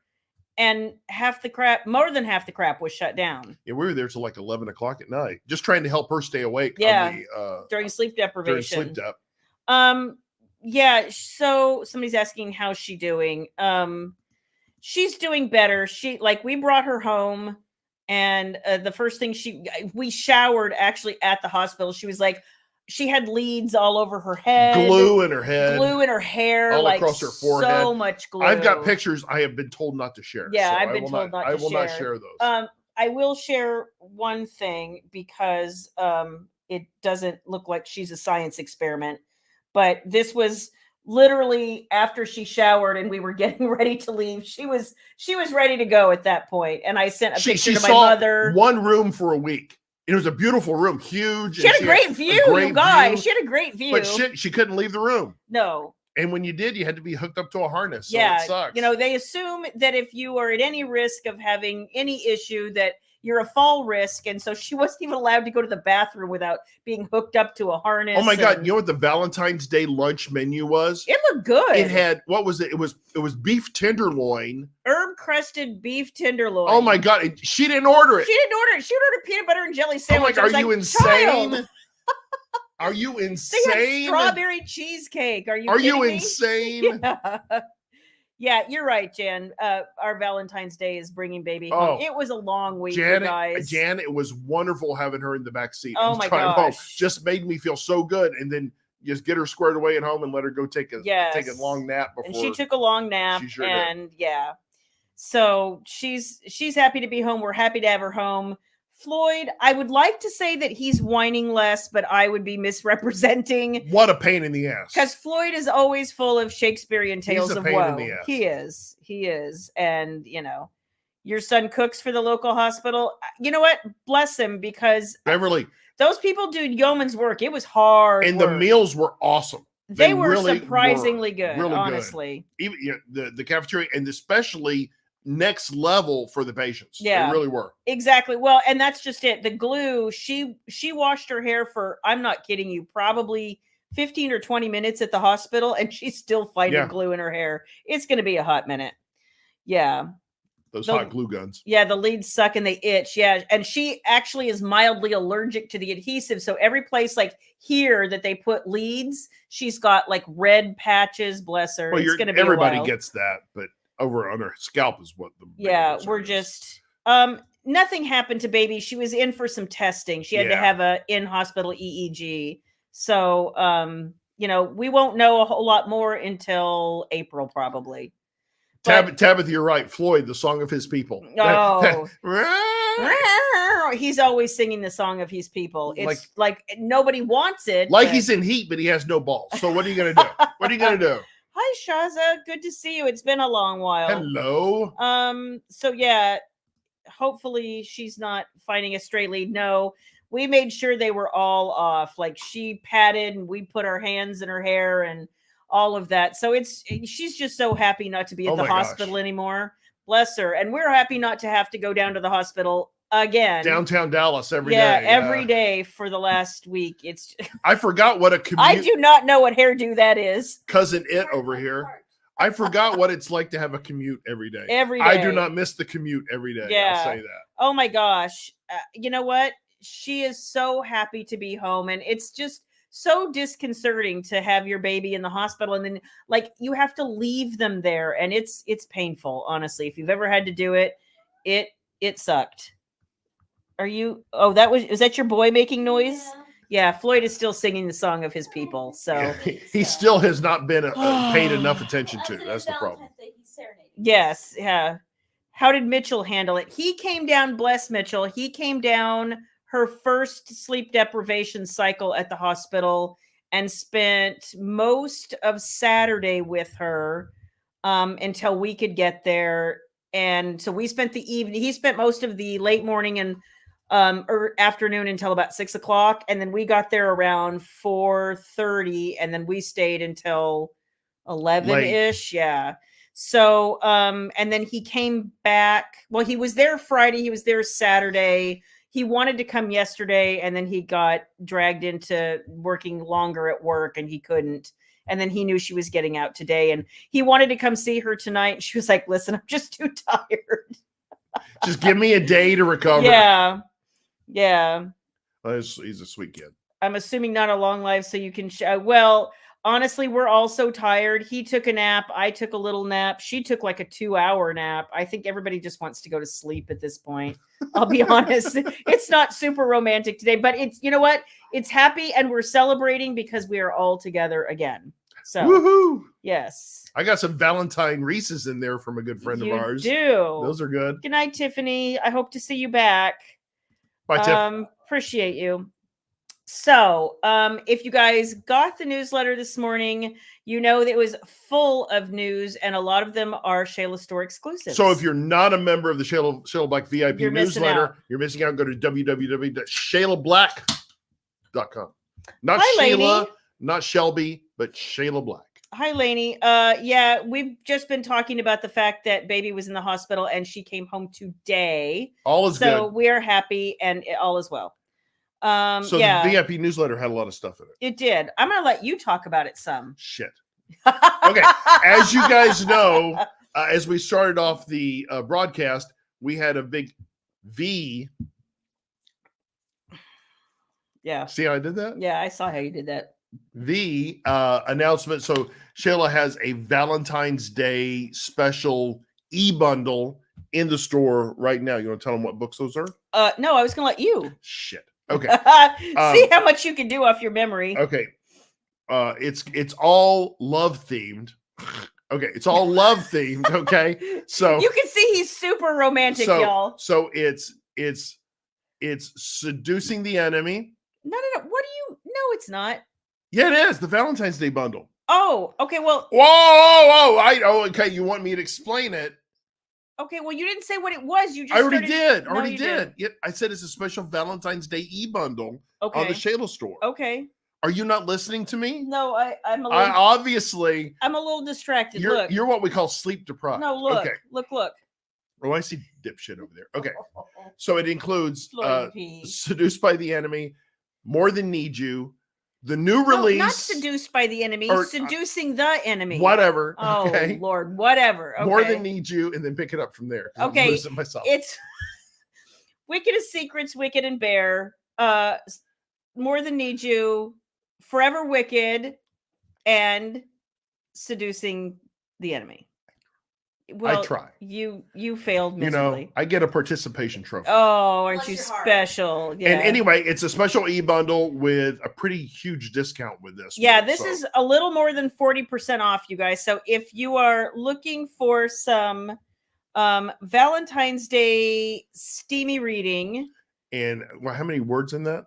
[SPEAKER 1] and more than half the crap was shut down.
[SPEAKER 2] Yeah, we were there till like 11 o'clock at night, just trying to help her stay awake.
[SPEAKER 1] Yeah, during sleep deprivation. Yeah, so somebody's asking how's she doing. She's doing better. We brought her home, and the first thing we showered actually at the hospital. She was like, she had leads all over her head,
[SPEAKER 2] glue in her head,
[SPEAKER 1] glue in her hair,
[SPEAKER 2] all across her forehead.
[SPEAKER 1] So much glue.
[SPEAKER 2] I've got pictures I have been told not to share.
[SPEAKER 1] Yeah, so I've been told not to share.
[SPEAKER 2] I will not share those.
[SPEAKER 1] I will share one thing because it doesn't look like she's a science experiment. But this was literally after she showered and we were getting ready to leave. She was ready to go at that point. And I sent a picture to my mother.
[SPEAKER 2] One room for a week. It was a beautiful room, huge.
[SPEAKER 1] She had a great view, you guys. She had a great view.
[SPEAKER 2] But she couldn't leave the room.
[SPEAKER 1] No.
[SPEAKER 2] And when you did, you had to be hooked up to a harness. So
[SPEAKER 1] yeah.
[SPEAKER 2] It sucks.
[SPEAKER 1] They assume that if you are at any risk of having any issue that you're a fall risk, and so she wasn't even allowed to go to the bathroom without being hooked up to a harness.
[SPEAKER 2] Oh my God! You know what the Valentine's Day lunch menu was?
[SPEAKER 1] It looked good.
[SPEAKER 2] It had, what was it? It was beef tenderloin,
[SPEAKER 1] herb crusted beef tenderloin.
[SPEAKER 2] Oh my God! She didn't order it.
[SPEAKER 1] She ordered a peanut butter and jelly sandwich.
[SPEAKER 2] Are you insane? Are you insane?
[SPEAKER 1] They had strawberry cheesecake. Are you?
[SPEAKER 2] Are you insane?
[SPEAKER 1] Yeah. Yeah, you're right, Jan. Our Valentine's Day is bringing baby home. It was a long week, guys.
[SPEAKER 2] Jan, it was wonderful having her in the back seat.
[SPEAKER 1] Oh my gosh.
[SPEAKER 2] Home. Just made me feel so good. And then just get her squared away at home and let her go take a long nap before.
[SPEAKER 1] And she took a long nap. She sure did. Yeah. So she's happy to be home. We're happy to have her home. Floyd, I would like to say that he's whining less, but I would be misrepresenting.
[SPEAKER 2] What a pain in the ass.
[SPEAKER 1] Because Floyd is always full of Shakespearean tales of woe. He is. And, your son cooks for the local hospital. You know what? Bless him, because
[SPEAKER 2] Beverly,
[SPEAKER 1] those people do yeoman's work. It was hard.
[SPEAKER 2] And the meals were awesome.
[SPEAKER 1] They were really surprisingly good, really honestly.
[SPEAKER 2] Good. Even the cafeteria, and especially next level for the patients.
[SPEAKER 1] Yeah,
[SPEAKER 2] they really were.
[SPEAKER 1] Exactly. Well, and that's just it. The glue, she washed her hair for, I'm not kidding you, probably 15 or 20 minutes at the hospital, and she's still fighting glue in her hair. It's going to be a hot minute. Yeah.
[SPEAKER 2] Those hot glue guns.
[SPEAKER 1] Yeah, the leads suck and they itch. Yeah. And she actually is mildly allergic to the adhesive. So every place like here that they put leads, she's got like red patches. Bless her.
[SPEAKER 2] Well,
[SPEAKER 1] it's going to be
[SPEAKER 2] everybody gets that, but over on her scalp is what the
[SPEAKER 1] we're just nothing happened to baby. She was in for some testing. She had to have a in-hospital EEG. So we won't know a whole lot more until April probably.
[SPEAKER 2] Tabitha, you're right. Floyd, the song of his people.
[SPEAKER 1] Oh. He's always singing the song of his people. It's like nobody wants it.
[SPEAKER 2] He's in heat, but he has no balls. So what are you gonna do? What are you gonna do?
[SPEAKER 1] Hi, Shaza. Good to see you. It's been a long while.
[SPEAKER 2] Hello.
[SPEAKER 1] So yeah, hopefully she's not finding a stray lead. No, we made sure they were all off. Like she patted and we put our hands in her hair and all of that. So she's just so happy not to be at the hospital anymore. Bless her. And we're happy not to have to go down to the hospital again.
[SPEAKER 2] Downtown Dallas every day.
[SPEAKER 1] Every day for the last week.
[SPEAKER 2] I forgot what a commute.
[SPEAKER 1] I do not know what hairdo that is.
[SPEAKER 2] Cousin It over here. I forgot what it's like to have a commute every day.
[SPEAKER 1] Every day.
[SPEAKER 2] I do not miss the commute every day.
[SPEAKER 1] Yeah.
[SPEAKER 2] I'll say that.
[SPEAKER 1] Oh my gosh. You know what? She is so happy to be home, and it's just so disconcerting to have your baby in the hospital and then you have to leave them there, and it's painful, honestly. If you've ever had to do it, it sucked. Is that your boy making noise? Yeah, Floyd is still singing the song of his people. So
[SPEAKER 2] he still has not been paid enough attention to. That's the problem.
[SPEAKER 1] Yes, yeah. How did Mitchell handle it? He came down, bless Mitchell. He came down her first sleep deprivation cycle at the hospital and spent most of Saturday with her until we could get there. And so we spent the evening. He spent most of the late morning and or afternoon until about 6 o'clock, and then we got there around 4:30, and then we stayed until 11-ish. Yeah. So and then he came back. Well, he was there Friday, he was there Saturday. He wanted to come yesterday, and then he got dragged into working longer at work, and he couldn't. And then he knew she was getting out today, and he wanted to come see her tonight. And she was like, "Listen, I'm just too tired.
[SPEAKER 2] Just give me a day to recover."
[SPEAKER 1] Yeah. Yeah.
[SPEAKER 2] He's a sweet kid.
[SPEAKER 1] I'm assuming not a long life, so you can well, honestly, we're all so tired. He took a nap, I took a little nap, she took like a 2-hour nap. I think everybody just wants to go to sleep at this point. I'll be honest. It's not super romantic today, but it's, you know what? It's happy, and we're celebrating because we are all together again. So
[SPEAKER 2] woohoo!
[SPEAKER 1] Yes.
[SPEAKER 2] I got some Valentine Reese's in there from a good friend of ours.
[SPEAKER 1] Do.
[SPEAKER 2] Those are good.
[SPEAKER 1] Good night, Tiffany. I hope to see you back.
[SPEAKER 2] Bye, Tiff.
[SPEAKER 1] Appreciate you. So, if you guys got the newsletter this morning, you know that it was full of news, and a lot of them are Shayla Store exclusives.
[SPEAKER 2] So if you're not a member of the Shayla Black VIP newsletter, you're missing out. Go to www.shaylablack.com. Not
[SPEAKER 1] Hi,
[SPEAKER 2] Shayla,
[SPEAKER 1] Lainey.
[SPEAKER 2] not Shelby, but Shayla Black.
[SPEAKER 1] Hi, Lainey. Yeah, we've just been talking about the fact that baby was in the hospital and she came home today.
[SPEAKER 2] All is good.
[SPEAKER 1] So we are happy, and all is well.
[SPEAKER 2] So the VIP newsletter had a lot of stuff in it.
[SPEAKER 1] It did. I'm going to let you talk about it some.
[SPEAKER 2] Shit. Okay. As you guys know, as we started off the broadcast, we had a big V.
[SPEAKER 1] Yeah.
[SPEAKER 2] See how I did that?
[SPEAKER 1] Yeah, I saw how you did that.
[SPEAKER 2] The announcement. So Shayla has a Valentine's Day special e-bundle in the store right now. You want to tell them what books those are?
[SPEAKER 1] No, I was going to let you.
[SPEAKER 2] Shit. Okay.
[SPEAKER 1] See how much you can do off your memory.
[SPEAKER 2] Okay. It's all love themed. Okay, it's all love themed. Okay, so
[SPEAKER 1] you can see he's super romantic, y'all.
[SPEAKER 2] So it's seducing the enemy.
[SPEAKER 1] No. What do you? No, it's not.
[SPEAKER 2] Yeah, it is the Valentine's Day bundle.
[SPEAKER 1] Oh, okay. Well,
[SPEAKER 2] whoa. Okay, you want me to explain it?
[SPEAKER 1] Okay, well, you didn't say what it was. You just
[SPEAKER 2] I already did.
[SPEAKER 1] No, you did.
[SPEAKER 2] Yeah, I said it's a special Valentine's Day e-bundle on the Shayla store.
[SPEAKER 1] Okay.
[SPEAKER 2] Are you not listening to me?
[SPEAKER 1] No, I'm a little.
[SPEAKER 2] Obviously.
[SPEAKER 1] I'm a little distracted.
[SPEAKER 2] You're what we call sleep deprived.
[SPEAKER 1] No, look. Okay. Look.
[SPEAKER 2] Oh, I see dipshit over there. Okay. So it includes Seduced by the Enemy, More Than Need You, the new release.
[SPEAKER 1] Not Seduced by the Enemy, Seducing the Enemy.
[SPEAKER 2] Whatever.
[SPEAKER 1] Oh, okay. Lord, whatever. Okay.
[SPEAKER 2] More Than Need You, and then pick it up from there.
[SPEAKER 1] Okay.
[SPEAKER 2] I'm losing myself.
[SPEAKER 1] It's Wicked as Secrets, Wicked and Bare, More Than Need You, Forever Wicked, and Seducing the Enemy. Well,
[SPEAKER 2] I try.
[SPEAKER 1] You failed miserably.
[SPEAKER 2] You know, I get a participation trophy.
[SPEAKER 1] Oh, aren't you special?
[SPEAKER 2] Yeah. And anyway, it's a special e-bundle with a pretty huge discount with this.
[SPEAKER 1] Yeah, this is a little more than 40% off, you guys. So if you are looking for some Valentine's Day steamy reading.
[SPEAKER 2] And how many words in that?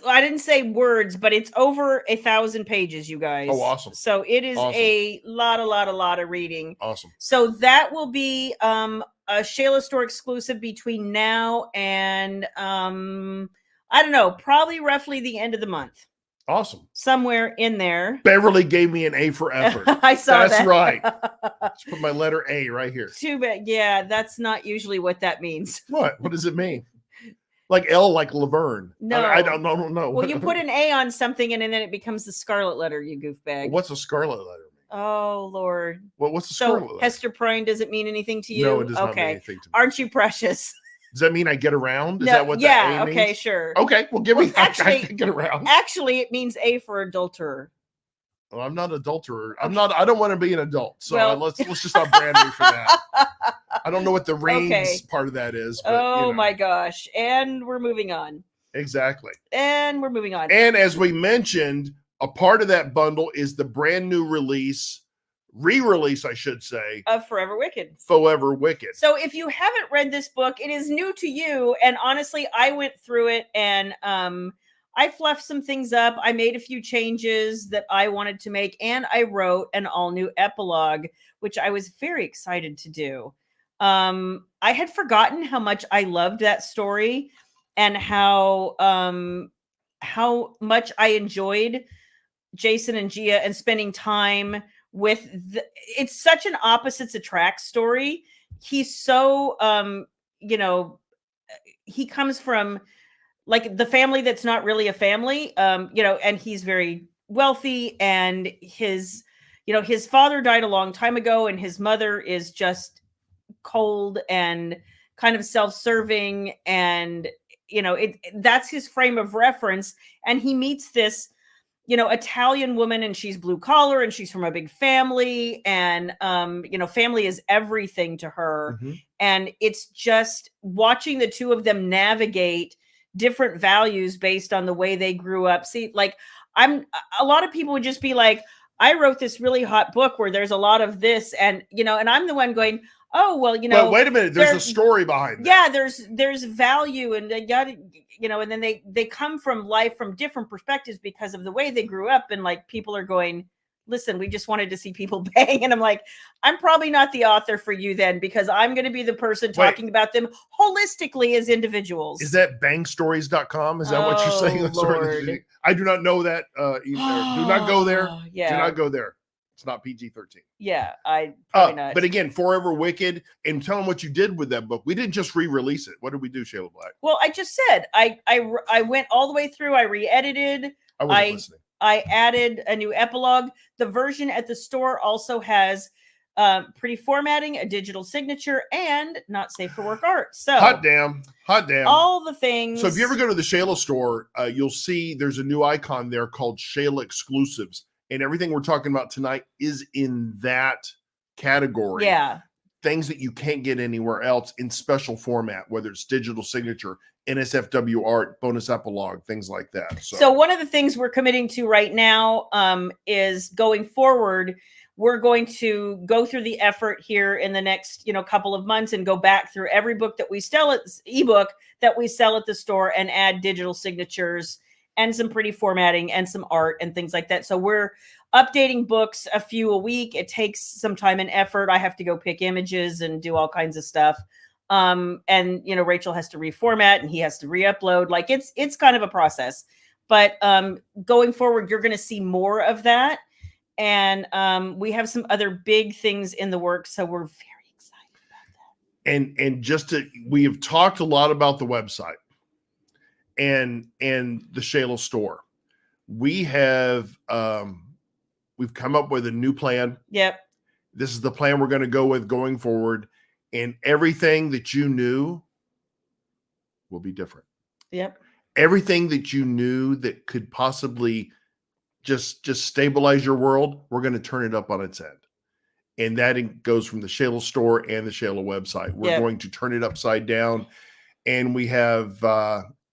[SPEAKER 1] I didn't say words, but it's over 1,000 pages, you guys.
[SPEAKER 2] Oh, awesome.
[SPEAKER 1] So it is a lot of reading.
[SPEAKER 2] Awesome.
[SPEAKER 1] So that will be a Shayla Store exclusive between now and I don't know, probably roughly the end of the month.
[SPEAKER 2] Awesome.
[SPEAKER 1] Somewhere in there.
[SPEAKER 2] Beverly gave me an A for effort.
[SPEAKER 1] I saw
[SPEAKER 2] That's
[SPEAKER 1] that.
[SPEAKER 2] Right. Just put my letter A right here.
[SPEAKER 1] Too bad. Yeah, that's not usually what that means.
[SPEAKER 2] What? What does it mean? Like L, like Laverne.
[SPEAKER 1] No.
[SPEAKER 2] I don't know.
[SPEAKER 1] Well, you put an A on something and then it becomes the scarlet letter, you goofbag.
[SPEAKER 2] What's a scarlet letter mean?
[SPEAKER 1] Oh, Lord.
[SPEAKER 2] What's the scarlet letter?
[SPEAKER 1] Hester Prynne doesn't mean anything to you?
[SPEAKER 2] No, it does not mean anything to me.
[SPEAKER 1] Aren't you precious?
[SPEAKER 2] Does that mean I get around? Is that what that A means?
[SPEAKER 1] Okay, sure.
[SPEAKER 2] Okay, well, give me actually, I can get around.
[SPEAKER 1] Actually, it means A for adulterer.
[SPEAKER 2] Well, I'm not an adulterer. I don't want to be an adult. So let's just not brand me for that. I don't know what the reigns part of that is. But,
[SPEAKER 1] my gosh. And we're moving on.
[SPEAKER 2] Exactly.
[SPEAKER 1] And we're moving on.
[SPEAKER 2] And as we mentioned, a part of that bundle is the brand new re-release, I should say,
[SPEAKER 1] of Forever Wicked.
[SPEAKER 2] Forever Wicked.
[SPEAKER 1] So if you haven't read this book, it is new to you. And honestly, I went through it and I fluffed some things up. I made a few changes that I wanted to make, and I wrote an all-new epilogue, which I was very excited to do. I had forgotten how much I loved that story and how much I enjoyed Jason and Gia and spending time with it's such an opposites attract story. He's so you know, he comes from like the family that's not really a family, you know, and he's very wealthy, and his father died a long time ago, and his mother is just cold and kind of self-serving, and that's his frame of reference. And he meets this Italian woman, and she's blue collar, and she's from a big family, and family is everything to her.
[SPEAKER 2] Mm-hmm.
[SPEAKER 1] And it's just watching the two of them navigate different values based on the way they grew up. See, like a lot of people would just be like, I wrote this really hot book where there's a lot of this, and I'm the one going, oh, well,
[SPEAKER 2] But wait a minute, there's a story behind that.
[SPEAKER 1] Yeah, there's value, and they got and then they come from life from different perspectives because of the way they grew up. And like, people are going, listen, we just wanted to see people bang. And I'm like, I'm probably not the author for you then, because I'm going to be the person talking about them holistically as individuals.
[SPEAKER 2] Is that bangstories.com? Is that what you're saying?
[SPEAKER 1] Lord.
[SPEAKER 2] I do not know that either. Do not go there.
[SPEAKER 1] Yeah.
[SPEAKER 2] Do not go there. It's not PG-13.
[SPEAKER 1] Yeah, I probably not.
[SPEAKER 2] But again, Forever Wicked, and tell them what you did with that book. We didn't just re-release it. What did we do, Shayla Black?
[SPEAKER 1] Well, I just said I went all the way through. I re-edited.
[SPEAKER 2] I wasn't listening.
[SPEAKER 1] I added a new epilogue. The version at the store also has pretty formatting, a digital signature, and not safe for work art. So
[SPEAKER 2] hot damn.
[SPEAKER 1] All the things.
[SPEAKER 2] So if you ever go to the Shayla store, you'll see there's a new icon there called Shayla Exclusives. And everything we're talking about tonight is in that category.
[SPEAKER 1] Yeah.
[SPEAKER 2] Things that you can't get anywhere else in special format, whether it's digital signature, NSFW art, bonus epilogue, things like that.
[SPEAKER 1] So one of the things we're committing to right now is going forward, we're going to go through the effort here in the next, couple of months and go back through every book that we sell at ebook that we sell at the store and add digital signatures and some pretty formatting and some art and things like that. So we're updating books a few a week. It takes some time and effort. I have to go pick images and do all kinds of stuff. And Rachel has to reformat and he has to re-upload. Like it's kind of a process. But going forward, you're going to see more of that. And we have some other big things in the works. So we're very excited about
[SPEAKER 2] that. And we have talked a lot about the website and the Shayla store. We have we've come up with a new plan.
[SPEAKER 1] Yep.
[SPEAKER 2] This is the plan we're going to go with going forward, and everything that you knew will be different.
[SPEAKER 1] Yep.
[SPEAKER 2] Everything that you knew that could possibly just stabilize your world, we're going to turn it up on its end. And that goes from the Shayla store and the Shayla website. We're going to turn it upside down, and we have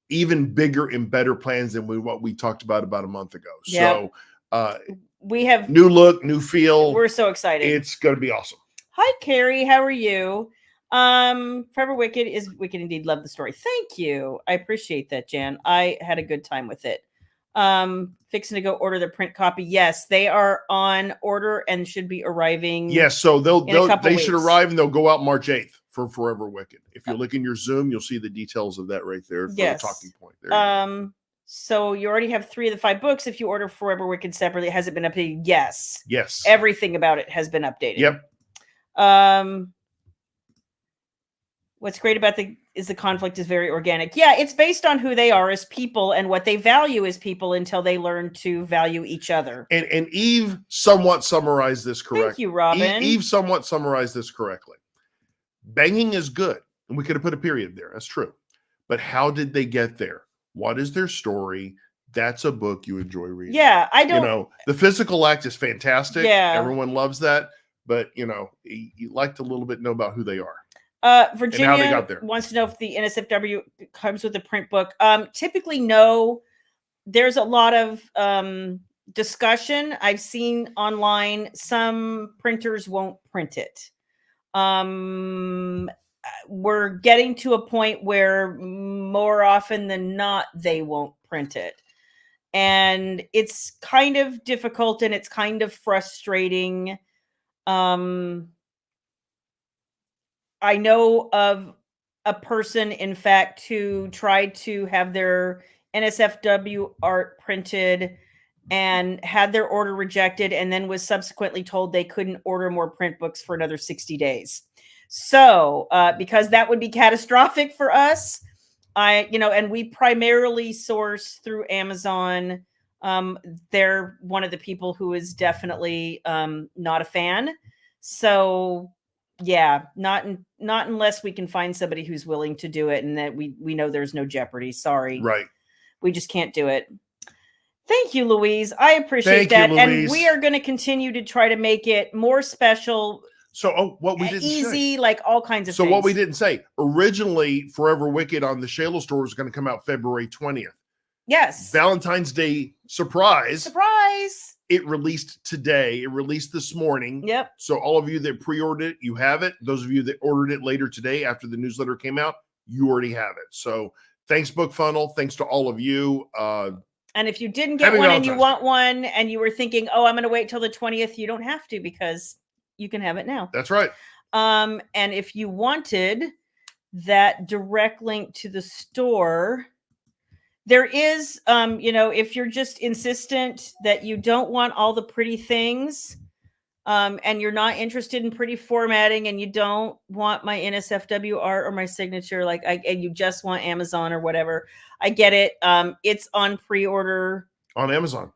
[SPEAKER 2] even bigger and better plans than what we talked about a month ago.
[SPEAKER 1] Yep.
[SPEAKER 2] So
[SPEAKER 1] we have
[SPEAKER 2] new look, new feel.
[SPEAKER 1] We're so excited.
[SPEAKER 2] It's going to be awesome.
[SPEAKER 1] Hi, Carrie. How are you? Forever Wicked is wicked indeed. Love the story. Thank you. I appreciate that, Jan. I had a good time with it. Fixing to go order the print copy. Yes, they are on order and should be arriving.
[SPEAKER 2] Yes, so they should
[SPEAKER 1] weeks.
[SPEAKER 2] arrive and they'll go out March 8th for Forever Wicked. If you look in your Zoom, you'll see the details of that right there for the talking point. There
[SPEAKER 1] so you already have 3 of the 5 books. If you order Forever Wicked separately, has it been updated? Yes.
[SPEAKER 2] Yes.
[SPEAKER 1] Everything about it has been updated.
[SPEAKER 2] Yep.
[SPEAKER 1] What's great about the conflict is very organic. Yeah, it's based on who they are as people and what they value as people until they learn to value each other.
[SPEAKER 2] And Eve somewhat summarized this correctly.
[SPEAKER 1] Thank you, Robin.
[SPEAKER 2] Eve somewhat summarized this correctly. Banging is good, and we could have put a period there. That's true. But how did they get there? What is their story? That's a book you enjoy reading.
[SPEAKER 1] Yeah, I don't.
[SPEAKER 2] The physical act is fantastic.
[SPEAKER 1] Yeah,
[SPEAKER 2] everyone loves that. But you like to a little bit know about who they are.
[SPEAKER 1] Virginia
[SPEAKER 2] and how they got there.
[SPEAKER 1] Wants to know if the NSFW comes with a print book. Typically, no. There's a lot of discussion I've seen online. Some printers won't print it. We're getting to a point where more often than not, they won't print it. And it's kind of difficult and it's kind of frustrating. I know of a person, in fact, who tried to have their NSFW art printed and had their order rejected, and then was subsequently told they couldn't order more print books for another 60 days. So, because that would be catastrophic for us, and we primarily source through Amazon. They're one of the people who is definitely not a fan. So, yeah, not unless we can find somebody who's willing to do it, and that we know there's no jeopardy. Sorry,
[SPEAKER 2] Right?
[SPEAKER 1] We just can't do it. Thank you, Louise. I appreciate that. And we are going to continue to try to make it more special.
[SPEAKER 2] So, what we didn't
[SPEAKER 1] easy, like all kinds of
[SPEAKER 2] so
[SPEAKER 1] things.
[SPEAKER 2] what we didn't say, originally Forever Wicked on the Shayla store was going to come out February 20th.
[SPEAKER 1] Yes.
[SPEAKER 2] Valentine's Day surprise.
[SPEAKER 1] Surprise.
[SPEAKER 2] It released today. It released this morning.
[SPEAKER 1] Yep.
[SPEAKER 2] So all of you that pre-ordered it, you have it. Those of you that ordered it later today after the newsletter came out, you already have it. So thanks, Book Funnel. Thanks to all of you.
[SPEAKER 1] And if you didn't get one and you want one and you were thinking, oh, I'm going to wait till the 20th, you don't have to, because you can have it now.
[SPEAKER 2] That's right.
[SPEAKER 1] And if you wanted that direct link to the store, there is, if you're just insistent that you don't want all the pretty things, and you're not interested in pretty formatting, and you don't want my NSFW art or my signature, and you just want Amazon or whatever, I get it. It's on pre-order
[SPEAKER 2] on Amazon,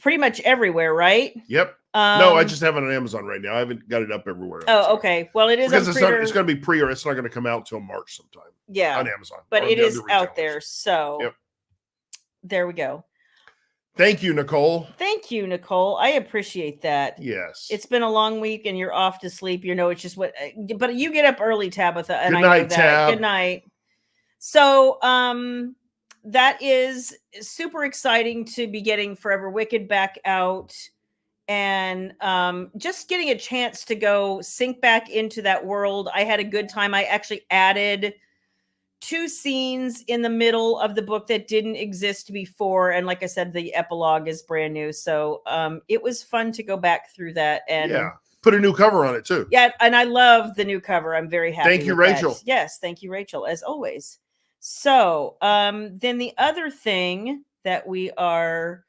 [SPEAKER 1] pretty much everywhere, right?
[SPEAKER 2] Yep. No, I just have it on Amazon right now. I haven't got it up everywhere else.
[SPEAKER 1] Oh, okay. Well, it is
[SPEAKER 2] because it's going to be pre-order. It's not going to come out till March sometime.
[SPEAKER 1] Yeah,
[SPEAKER 2] on Amazon,
[SPEAKER 1] but it is out there. So
[SPEAKER 2] yep.
[SPEAKER 1] There we go.
[SPEAKER 2] Thank you, Nicole.
[SPEAKER 1] Thank you, Nicole. I appreciate that.
[SPEAKER 2] Yes.
[SPEAKER 1] It's been a long week and you're off to sleep. It's just but you get up early, Tabitha. And
[SPEAKER 2] Good night, Tab.
[SPEAKER 1] Good night. So, that is super exciting to be getting Forever Wicked back out, and just getting a chance to go sink back into that world. I had a good time. I actually added 2 scenes in the middle of the book that didn't exist before, and like I said, the epilogue is brand new. So it was fun to go back through that, and
[SPEAKER 2] put a new cover on it too.
[SPEAKER 1] Yeah, and I love the new cover. I'm very happy.
[SPEAKER 2] Thank you, Rachel.
[SPEAKER 1] That. Yes, thank you, Rachel, as always. So then the other thing that we are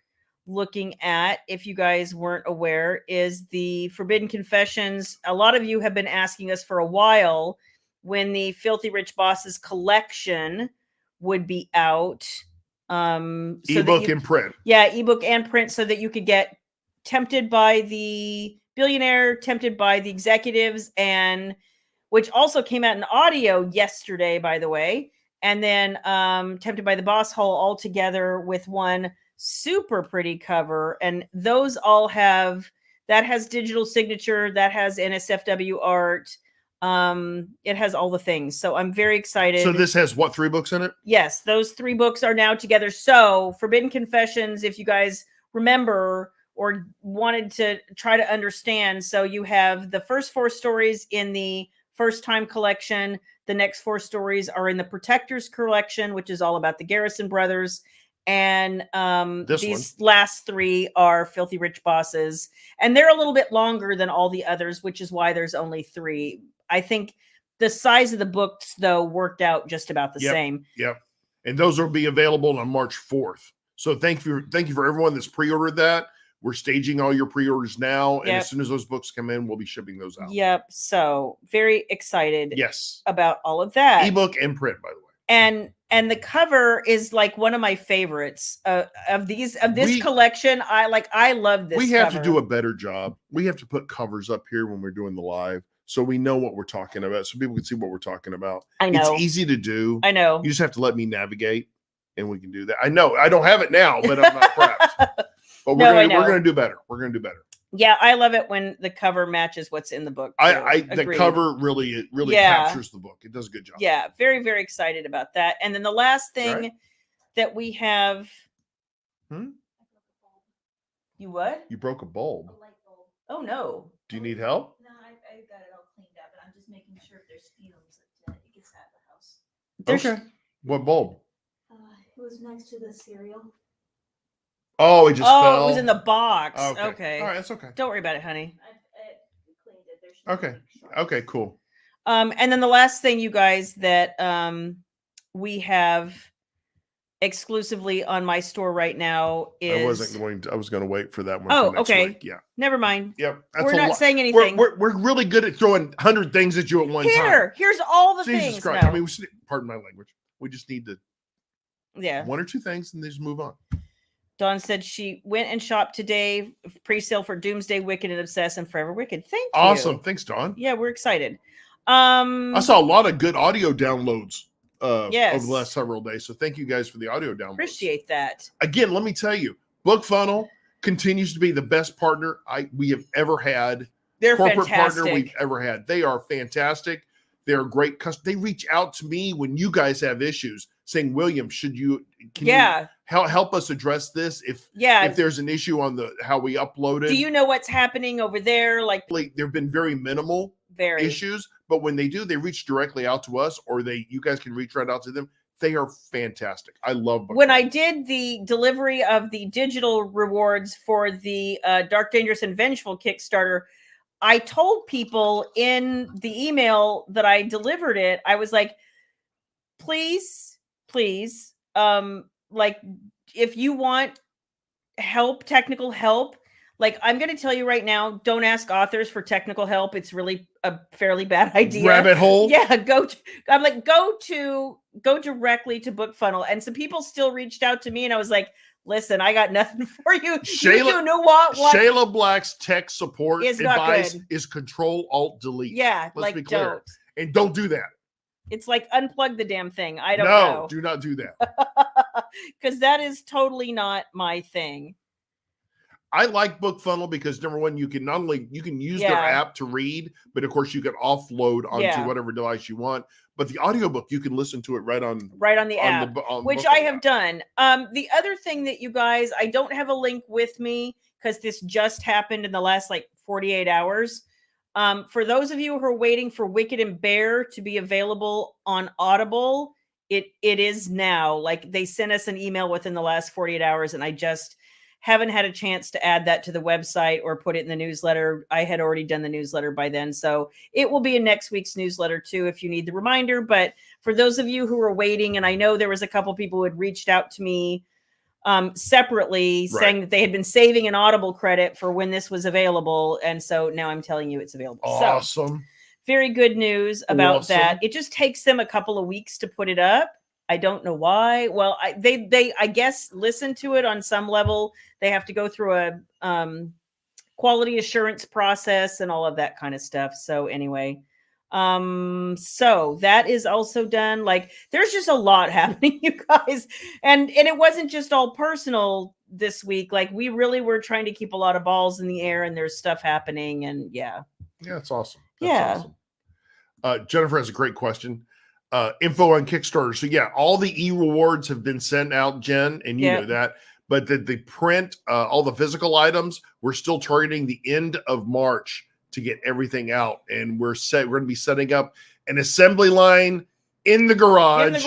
[SPEAKER 1] looking at, if you guys weren't aware, is the Forbidden Confessions. A lot of you have been asking us for a while when the Filthy Rich Bosses collection would be out.
[SPEAKER 2] Ebook and print.
[SPEAKER 1] Yeah, ebook and print, so that you could get Tempted by the Billionaire, Tempted by the Executives, and which also came out in audio yesterday, by the way. And then Tempted by the Boss Hole, all together with one super pretty cover. And those all that has digital signature, that has NSFW art. It has all the things. So I'm very excited.
[SPEAKER 2] So this has what, 3 books in it?
[SPEAKER 1] Yes, those 3 books are now together. So Forbidden Confessions, if you guys remember or wanted to try to understand. So you have the first 4 stories in the First Time collection. The next 4 stories are in the Protectors collection, which is all about the Garrison brothers. And these last 3 are Filthy Rich Bosses. And they're a little bit longer than all the others, which is why there's only 3. I think the size of the books, though, worked out just about the same.
[SPEAKER 2] Yep. And those will be available on March 4th. So thank you for everyone that's pre-ordered that. We're staging all your pre-orders now. And as soon as those books come in, we'll be shipping those out.
[SPEAKER 1] Yep. So very excited
[SPEAKER 2] yes,
[SPEAKER 1] about all of that.
[SPEAKER 2] Ebook and print, by the way.
[SPEAKER 1] And the cover is like one of my favorites of this collection. I love this.
[SPEAKER 2] We have to do a better job. We have to put covers up here when we're doing the live, so we know what we're talking about, so people can see what we're talking about.
[SPEAKER 1] I know
[SPEAKER 2] it's easy to do.
[SPEAKER 1] I know.
[SPEAKER 2] You just have to let me navigate, and we can do that. I know I don't have it now, but I'm not prepped. But we're gonna do better. We're gonna do better.
[SPEAKER 1] Yeah, I love it when the cover matches what's in the book.
[SPEAKER 2] The cover really captures the book. It does a good job.
[SPEAKER 1] Yeah, very, very excited about that. And then the last thing that we have. You what?
[SPEAKER 2] You broke a bulb.
[SPEAKER 3] A light bulb.
[SPEAKER 1] Oh no.
[SPEAKER 2] Do you need help?
[SPEAKER 3] No, I got it all cleaned up, but I'm just making sure if there's fumes that it gets out of the house.
[SPEAKER 2] Okay. What bulb?
[SPEAKER 3] It was next to the cereal.
[SPEAKER 2] Oh, it just fell.
[SPEAKER 1] It was in the box.
[SPEAKER 2] Okay. All right, that's okay.
[SPEAKER 1] Don't worry about it, honey.
[SPEAKER 3] I cleaned it.
[SPEAKER 2] Okay. Okay, cool.
[SPEAKER 1] And then the last thing, you guys, that we have exclusively on my store right now is
[SPEAKER 2] I was going to wait for that one
[SPEAKER 1] Oh,
[SPEAKER 2] for next
[SPEAKER 1] okay.
[SPEAKER 2] week. Yeah.
[SPEAKER 1] Never mind.
[SPEAKER 2] Yep. That's
[SPEAKER 1] We're
[SPEAKER 2] a
[SPEAKER 1] not
[SPEAKER 2] lot.
[SPEAKER 1] saying anything.
[SPEAKER 2] We're really good at throwing 100 things at you at one time.
[SPEAKER 1] Here's all the
[SPEAKER 2] Jesus
[SPEAKER 1] things.
[SPEAKER 2] Christ.
[SPEAKER 1] No.
[SPEAKER 2] I mean, pardon my language. We just need to one or two things and then just move on.
[SPEAKER 1] Dawn said she went and shopped today, pre-sale for Doomsday, Wicked, and Obsessed, and Forever Wicked. Thank you.
[SPEAKER 2] Awesome. Thanks, Dawn.
[SPEAKER 1] Yeah, we're excited.
[SPEAKER 2] I saw a lot of good audio downloads
[SPEAKER 1] yes.
[SPEAKER 2] over the last several days. So thank you guys for the audio downloads.
[SPEAKER 1] Appreciate that.
[SPEAKER 2] Again, let me tell you, BookFunnel continues to be the best partner we have ever had.
[SPEAKER 1] They're
[SPEAKER 2] corporate
[SPEAKER 1] fantastic.
[SPEAKER 2] partner we've ever had. They are fantastic. They're great. They reach out to me when you guys have issues saying, William, can you help us address this? If there's an issue on how we upload it.
[SPEAKER 1] Do you know what's happening over there? Like
[SPEAKER 2] there've been very minimal issues, but when they do, they reach directly out to us, or you guys can reach right out to them. They are fantastic. I love BookFunnel.
[SPEAKER 1] When I did the delivery of the digital rewards for the Dark, Dangerous, and Vengeful Kickstarter, I told people in the email that I delivered it, I was like, please, like, if you want help, technical help, like, I'm going to tell you right now, don't ask authors for technical help. It's really a fairly bad idea.
[SPEAKER 2] Rabbit hole.
[SPEAKER 1] Yeah, go directly to BookFunnel. And some people still reached out to me, and I was like, listen, I got nothing for you. You do know what?
[SPEAKER 2] Shayla Black's tech support advice is Control-Alt-Delete.
[SPEAKER 1] Yeah,
[SPEAKER 2] let's be clear. And don't do that.
[SPEAKER 1] It's like unplug the damn thing. I don't know.
[SPEAKER 2] No, do not do that.
[SPEAKER 1] Because that is totally not my thing.
[SPEAKER 2] I like BookFunnel because number one, you can use their app to read, but of course you can offload onto whatever device you want. But the audiobook, you can listen to it right on
[SPEAKER 1] the app, which I have done. The other thing that you guys, I don't have a link with me because this just happened in the last 48 hours. For those of you who are waiting for Wicked and Bear to be available on Audible, it is now. Like, they sent us an email within the last 48 hours, and I just haven't had a chance to add that to the website or put it in the newsletter. I had already done the newsletter by then. So it will be in next week's newsletter too, if you need the reminder. But for those of you who are waiting, and I know there was a couple people who had reached out to me separately saying that they had been saving an Audible credit for when this was available. And so now I'm telling you it's available.
[SPEAKER 2] Awesome.
[SPEAKER 1] So, very good news about that. It just takes them a couple of weeks to put it up. I don't know why. Well, they I guess listen to it on some level. They have to go through a quality assurance process and all of that kind of stuff. So anyway, so that is also done. Like, there's just a lot happening, you guys, and it wasn't just all personal this week. Like, we really were trying to keep a lot of balls in the air, and there's stuff happening, and
[SPEAKER 2] it's awesome. That's awesome. Jennifer has a great question. Info on Kickstarter. So all the e-rewards have been sent out, Jen, and you know that. But the print, all the physical items, we're still targeting the end of March to get everything out. And we're going to be setting up an assembly line in the garage.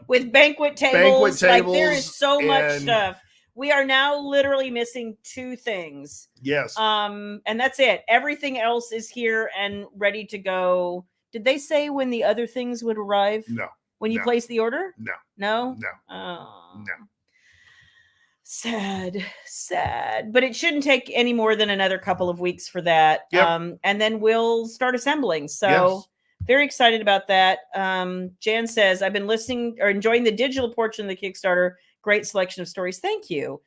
[SPEAKER 2] With
[SPEAKER 1] banquet tables. Like, there is so much stuff. We are now literally missing 2 things.
[SPEAKER 2] Yes.
[SPEAKER 1] And that's it. Everything else is here and ready to go. Did they say when the other things would arrive?
[SPEAKER 2] No.
[SPEAKER 1] When you place the order?
[SPEAKER 2] No.
[SPEAKER 1] No?
[SPEAKER 2] No.
[SPEAKER 1] Oh.
[SPEAKER 2] No.
[SPEAKER 1] Sad. But it shouldn't take any more than another couple of weeks for that.
[SPEAKER 2] Yep.
[SPEAKER 1] And then we'll start assembling. So very excited about that. Jan says, I've been listening or enjoying the digital portion of the Kickstarter. Great selection of stories. Thank you.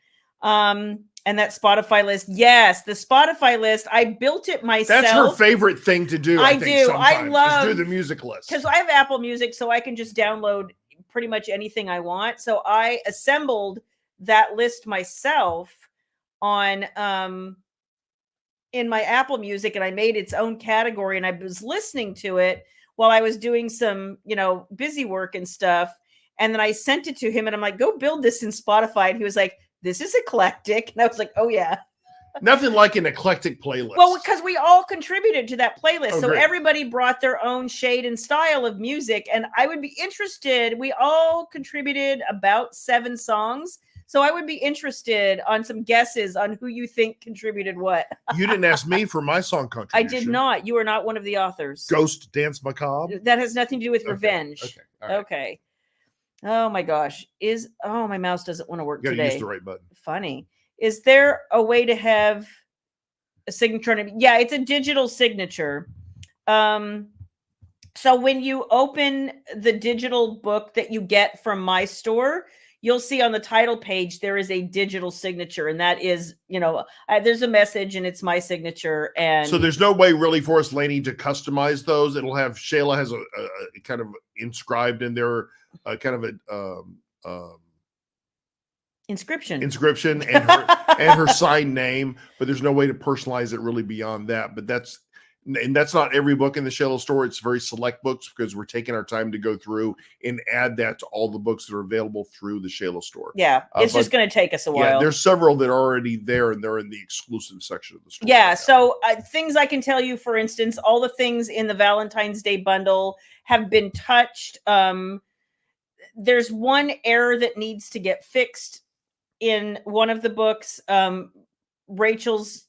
[SPEAKER 1] And that Spotify list. Yes, the Spotify list. I built it myself.
[SPEAKER 2] That's her favorite thing to do. I think sometimes.
[SPEAKER 1] I love
[SPEAKER 2] do the music list.
[SPEAKER 1] Because I have Apple Music, so I can just download pretty much anything I want. So I assembled that list myself on in my Apple Music, and I made its own category, and I was listening to it while I was doing some, busy work and stuff. And then I sent it to him, and I'm like, go build this in Spotify. And he was like, this is eclectic. And I was like, oh yeah.
[SPEAKER 2] Nothing like an eclectic playlist.
[SPEAKER 1] Well, because we all contributed to that playlist.
[SPEAKER 2] Oh,
[SPEAKER 1] so
[SPEAKER 2] great.
[SPEAKER 1] Everybody brought their own shade and style of music. And I would be interested. We all contributed about 7 songs. So I would be interested on some guesses on who you think contributed what.
[SPEAKER 2] You didn't ask me for my song
[SPEAKER 1] I
[SPEAKER 2] contribution.
[SPEAKER 1] did not. You are not one of the authors.
[SPEAKER 2] Ghost Dance Macabre.
[SPEAKER 1] That has nothing to do with revenge.
[SPEAKER 2] Okay. All right.
[SPEAKER 1] Okay. Oh my gosh. My mouse doesn't want to work
[SPEAKER 2] You gotta
[SPEAKER 1] today.
[SPEAKER 2] use the right button.
[SPEAKER 1] Funny. Is there a way to have a signature? Yeah, it's a digital signature. So when you open the digital book that you get from my store, you'll see on the title page there is a digital signature, and that is, there's a message and it's my signature. And
[SPEAKER 2] so there's no way really for us, Lainey, to customize those. It'll have Shayla has a kind of inscribed in there, kind of a
[SPEAKER 1] inscription
[SPEAKER 2] and her signed name, but there's no way to personalize it really beyond that. But that's not every book in the Shayla store. It's very select books because we're taking our time to go through and add that to all the books that are available through the Shayla store.
[SPEAKER 1] Yeah, it's just going to take us a while.
[SPEAKER 2] Yeah, there's several that are already there, and they're in the exclusive section of the store.
[SPEAKER 1] Yeah, so things I can tell you, for instance, all the things in the Valentine's Day bundle have been touched. There's one error that needs to get fixed in one of the books. Rachel's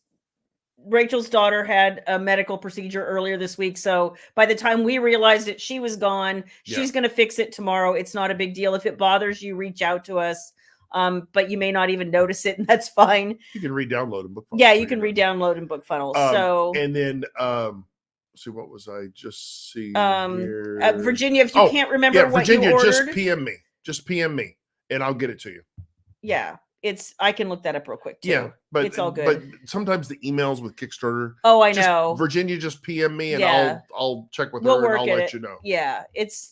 [SPEAKER 1] daughter had a medical procedure earlier this week. So by the time we realized it, she was gone. She's going to fix it tomorrow. It's not a big deal. If it bothers you, reach out to us. But you may not even notice it, and that's fine.
[SPEAKER 2] You can re-download in BookFunnels.
[SPEAKER 1] Yeah, you can re-download in BookFunnels.
[SPEAKER 2] And then see, what was I just seeing here?
[SPEAKER 1] Virginia, if you can't remember what
[SPEAKER 2] Virginia,
[SPEAKER 1] you ordered,
[SPEAKER 2] just PM me and I'll get it to you.
[SPEAKER 1] Yeah. I can look that up real quick too.
[SPEAKER 2] Yeah, but
[SPEAKER 1] it's all good.
[SPEAKER 2] But sometimes the emails with Kickstarter.
[SPEAKER 1] Oh, I know.
[SPEAKER 2] Virginia, just PM me and I'll check with her and I'll let you know.
[SPEAKER 1] Yeah,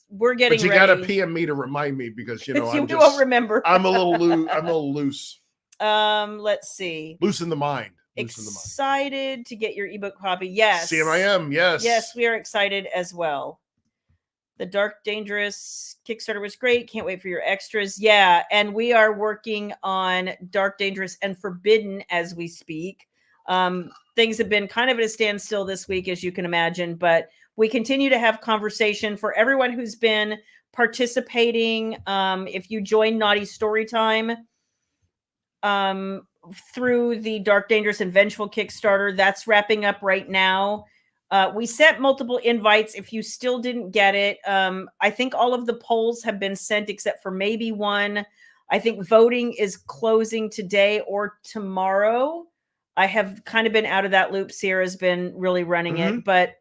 [SPEAKER 1] we're getting.
[SPEAKER 2] But you got to PM me to remind me because
[SPEAKER 1] you won't remember.
[SPEAKER 2] I'm a little loose.
[SPEAKER 1] Let's see.
[SPEAKER 2] Loose in the mind.
[SPEAKER 1] Excited to get your ebook copy. Yes.
[SPEAKER 2] CMIM. Yes.
[SPEAKER 1] Yes, we are excited as well. The Dark Dangerous Kickstarter was great. Can't wait for your extras. Yeah, and we are working on Dark Dangerous and Forbidden as we speak. Things have been kind of at a standstill this week, as you can imagine, but we continue to have conversation for everyone who's been participating. If you join Naughty Storytime through the Dark Dangerous and Vengeful Kickstarter, that's wrapping up right now. We sent multiple invites. If you still didn't get it, I think all of the polls have been sent except for maybe one. I think voting is closing today or tomorrow. I have kind of been out of that loop. Sierra's been really running it. But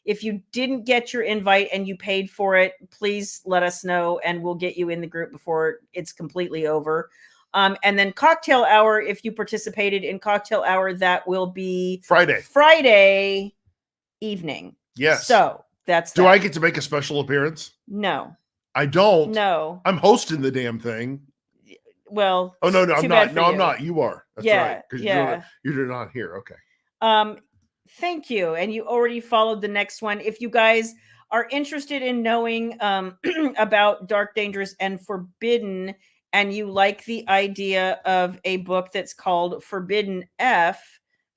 [SPEAKER 1] if you didn't get your invite and you paid for it, please let us know and we'll get you in the group before it's completely over. And then Cocktail Hour, if you participated in Cocktail Hour, that will be Friday evening.
[SPEAKER 2] Yes.
[SPEAKER 1] So that's
[SPEAKER 2] Do I get to make a special appearance?
[SPEAKER 1] No.
[SPEAKER 2] I don't.
[SPEAKER 1] No.
[SPEAKER 2] I'm hosting the damn thing.
[SPEAKER 1] Well.
[SPEAKER 2] Oh no, I'm not. No, I'm not. You are. That's right. Because you're not here. Okay.
[SPEAKER 1] Thank you. And you already followed the next one. If you guys are interested in knowing about Dark Dangerous and Forbidden, and you like the idea of a book that's called Forbidden F,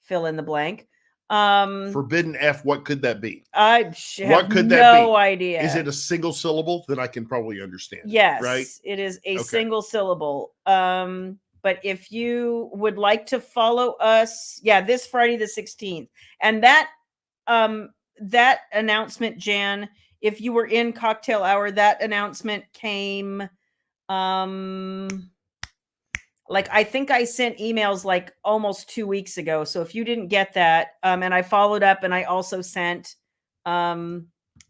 [SPEAKER 1] fill in the blank.
[SPEAKER 2] Forbidden F, what could that be?
[SPEAKER 1] I have no idea.
[SPEAKER 2] Is it a single syllable? Then I can probably understand.
[SPEAKER 1] Yes,
[SPEAKER 2] right?
[SPEAKER 1] It is a single syllable. But if you would like to follow us, this Friday the 16th. And that announcement, Jan, if you were in Cocktail Hour, that announcement came I think I sent emails like almost 2 weeks ago. So if you didn't get that, and I followed up and I also sent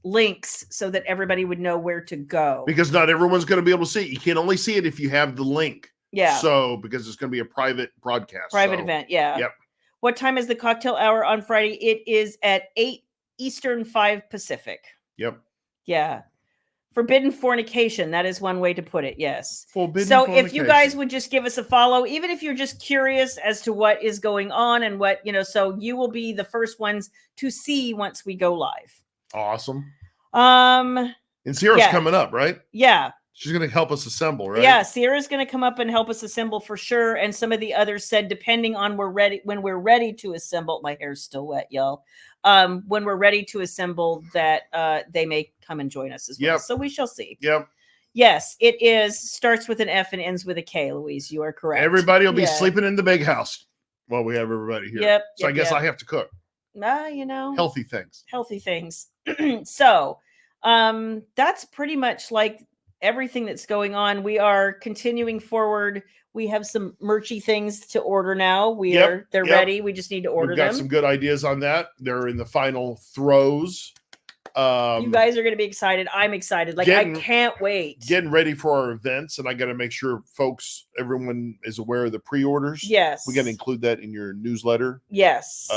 [SPEAKER 1] links so that everybody would know where to go.
[SPEAKER 2] Because not everyone's going to be able to see it. You can only see it if you have the link.
[SPEAKER 1] Yeah.
[SPEAKER 2] So because it's going to be a private broadcast.
[SPEAKER 1] Private event. Yeah.
[SPEAKER 2] Yep.
[SPEAKER 1] What time is the Cocktail Hour on Friday? It is at 8 Eastern, 5 Pacific.
[SPEAKER 2] Yep.
[SPEAKER 1] Yeah. Forbidden fornication. That is one way to put it. Yes.
[SPEAKER 2] Forbidden
[SPEAKER 1] so if you guys would just give us a follow, even if you're just curious as to what is going on and what, so you will be the first ones to see once we go live.
[SPEAKER 2] Awesome. And Sierra's coming up, right?
[SPEAKER 1] Yeah.
[SPEAKER 2] She's going to help us assemble, right?
[SPEAKER 1] Yeah. Sierra's going to come up and help us assemble for sure. And some of the others said, depending on when we're ready to assemble, my hair's still wet, y'all. When we're ready to assemble, that they may come and join us as well. So we shall see.
[SPEAKER 2] Yep.
[SPEAKER 1] Yes, it is. Starts with an F and ends with a K, Louise. You are correct.
[SPEAKER 2] Everybody will be
[SPEAKER 1] Yeah.
[SPEAKER 2] sleeping in the big house while we have everybody here.
[SPEAKER 1] Yep.
[SPEAKER 2] So I guess I have to cook.
[SPEAKER 1] You know,
[SPEAKER 2] Healthy things.
[SPEAKER 1] Healthy things. So, that's pretty much like everything that's going on. We are continuing forward. We have some merchy things to order now. They're ready. We just need to order
[SPEAKER 2] We've got
[SPEAKER 1] them.
[SPEAKER 2] some good ideas on that. They're in the final throes.
[SPEAKER 1] You guys are going to be excited. I'm excited. Like, I can't wait.
[SPEAKER 2] Getting ready for our events, and I got to make sure everyone is aware of the pre-orders.
[SPEAKER 1] Yes.
[SPEAKER 2] We got to include that in your newsletter.
[SPEAKER 1] Yes.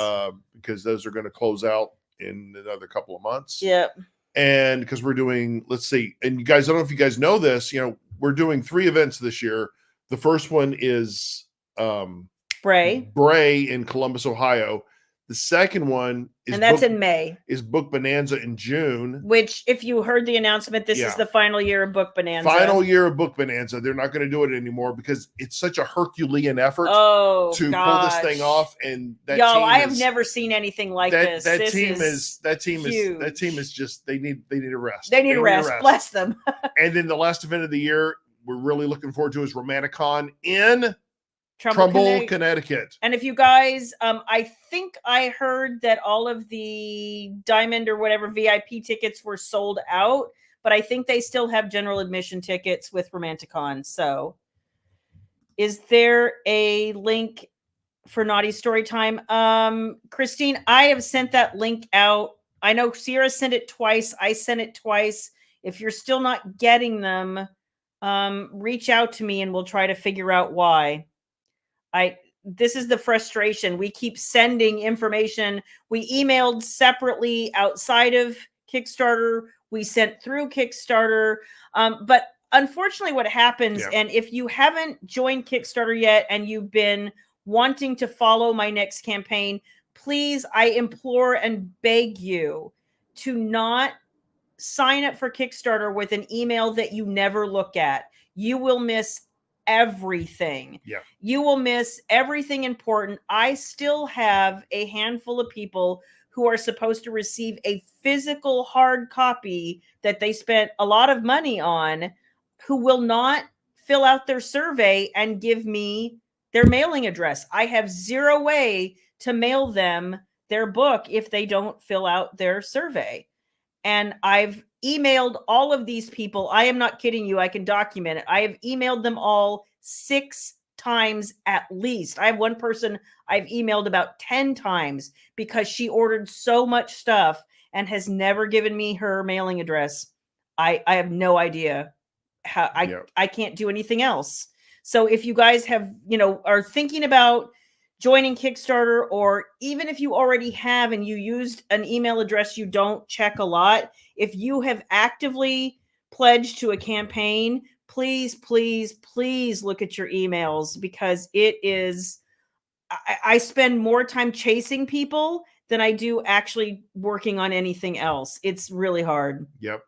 [SPEAKER 2] Because those are going to close out in another couple of months.
[SPEAKER 1] Yep.
[SPEAKER 2] And because we're doing, let's see, and you guys, I don't know if you guys know this, we're doing 3 events this year. The first one is Bray in Columbus, Ohio. The second one is,
[SPEAKER 1] and that's in May,
[SPEAKER 2] is Book Bonanza in June.
[SPEAKER 1] Which, if you heard the announcement, this is the final year of Book Bonanza.
[SPEAKER 2] Final year of Book Bonanza. They're not going to do it anymore because it's such a Herculean effort
[SPEAKER 1] to
[SPEAKER 2] pull this thing off. And that
[SPEAKER 1] y'all, I have never seen anything like this.
[SPEAKER 2] That
[SPEAKER 1] this
[SPEAKER 2] team
[SPEAKER 1] huge.
[SPEAKER 2] is just they need a rest.
[SPEAKER 1] They need a rest. Bless them.
[SPEAKER 2] And then the last event of the year we're really looking forward to is Romanticon in
[SPEAKER 1] Trumbull,
[SPEAKER 2] Connecticut.
[SPEAKER 1] And if you guys, I think I heard that all of the Diamond or whatever VIP tickets were sold out, but I think they still have general admission tickets with Romanticon. So, is there a link for Naughty Story Time? Christine, I have sent that link out. I know Sierra sent it twice. I sent it twice. If you're still not getting them, reach out to me and we'll try to figure out why. This is the frustration. We keep sending information. We emailed separately outside of Kickstarter. We sent through Kickstarter. But unfortunately what happens, and if you haven't joined Kickstarter yet and you've been wanting to follow my next campaign, please, I implore and beg you to not sign up for Kickstarter with an email that you never look at. You will miss everything.
[SPEAKER 2] Yeah.
[SPEAKER 1] You will miss everything important. I still have a handful of people who are supposed to receive a physical hard copy that they spent a lot of money on, who will not fill out their survey and give me their mailing address. I have zero way to mail them their book if they don't fill out their survey. And I've emailed all of these people. I am not kidding you. I can document it. I have emailed them all 6 times at least. I have one person I've emailed about 10 times because she ordered so much stuff and has never given me her mailing address. I have no idea how. I can't do anything else. So if you guys have, are thinking about joining Kickstarter, or even if you already have and you used an email address you don't check a lot, if you have actively pledged to a campaign, please, please, please look at your emails, because it is, I spend more time chasing people than I do actually working on anything else. It's really hard.
[SPEAKER 2] Yep.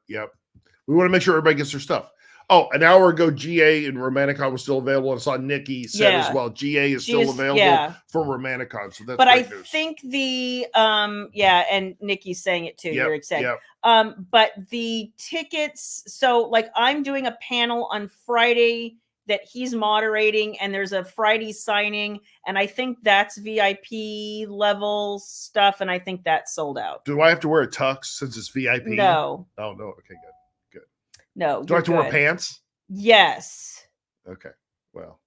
[SPEAKER 2] We want to make sure everybody gets their stuff. Oh, an hour ago, GA and Romanticon was still available. And I saw Nikki said as well, GA is still available for Romanticon. So that's
[SPEAKER 1] but
[SPEAKER 2] great
[SPEAKER 1] I
[SPEAKER 2] news.
[SPEAKER 1] think the and Nikki's saying it too. You're excited. But the tickets. So like, I'm doing a panel on Friday that he's moderating, and there's a Friday signing, and I think that's VIP level stuff, and I think that's sold out.
[SPEAKER 2] Do I have to wear a tux since it's VIP?
[SPEAKER 1] No.
[SPEAKER 2] Oh no. Okay, good.
[SPEAKER 1] No.
[SPEAKER 2] Do I have to wear pants?
[SPEAKER 1] Yes.
[SPEAKER 2] Okay. Well,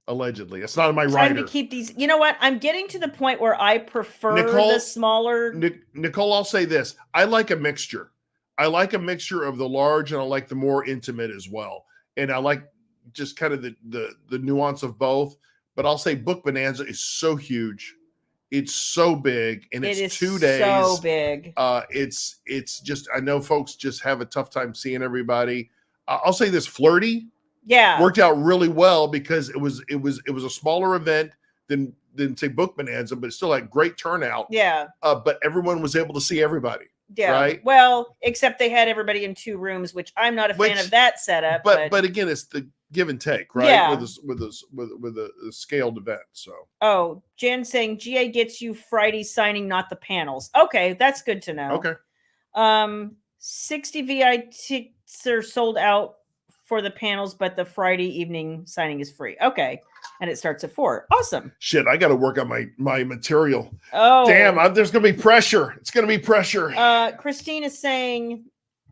[SPEAKER 2] allegedly. It's not in my
[SPEAKER 1] trying
[SPEAKER 2] rider.
[SPEAKER 1] to keep these. You know what? I'm getting to the point where I prefer the smaller.
[SPEAKER 2] Nicole, I'll say this. I like a mixture. I like a mixture of the large, and I like the more intimate as well. And I like just kind of the nuance of both. But I'll say Book Bonanza is so huge. It's so big, and it's 2 days.
[SPEAKER 1] So big.
[SPEAKER 2] It's just, I know folks just have a tough time seeing everybody. I'll say this: Flirty, worked out really well because it was a smaller event than say Book Bonanza, but it still had great turnout.
[SPEAKER 1] Yeah.
[SPEAKER 2] But everyone was able to see everybody.
[SPEAKER 1] Yeah.
[SPEAKER 2] Right.
[SPEAKER 1] Well, except they had everybody in 2 rooms, which I'm not a fan of that setup.
[SPEAKER 2] But again, it's the give and take, right?
[SPEAKER 1] Yeah.
[SPEAKER 2] With a scaled event. So.
[SPEAKER 1] Oh, Jan saying GA gets you Friday signing, not the panels. Okay, that's good to know.
[SPEAKER 2] Okay.
[SPEAKER 1] 60 VI tickets are sold out for the panels, but the Friday evening signing is free. Okay. And it starts at 4. Awesome.
[SPEAKER 2] Shit, I got to work on my material.
[SPEAKER 1] Oh.
[SPEAKER 2] Damn, there's going to be pressure. It's going to be pressure.
[SPEAKER 1] Christine is saying,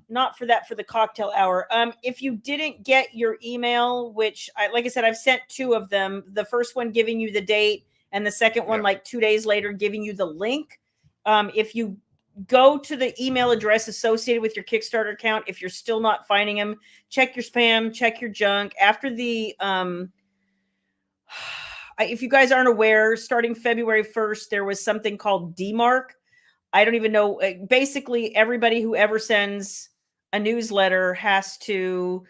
[SPEAKER 1] not for that, for the cocktail hour. If you didn't get your email, which like I said, I've sent 2 of them, the first one giving you the date and the second one, like 2 days later, giving you the link. If you go to the email address associated with your Kickstarter account, if you're still not finding them, check your spam, check your junk. After the, if you guys aren't aware, starting February 1st, there was something called DMARC. I don't even know. Basically, everybody who ever sends a newsletter has to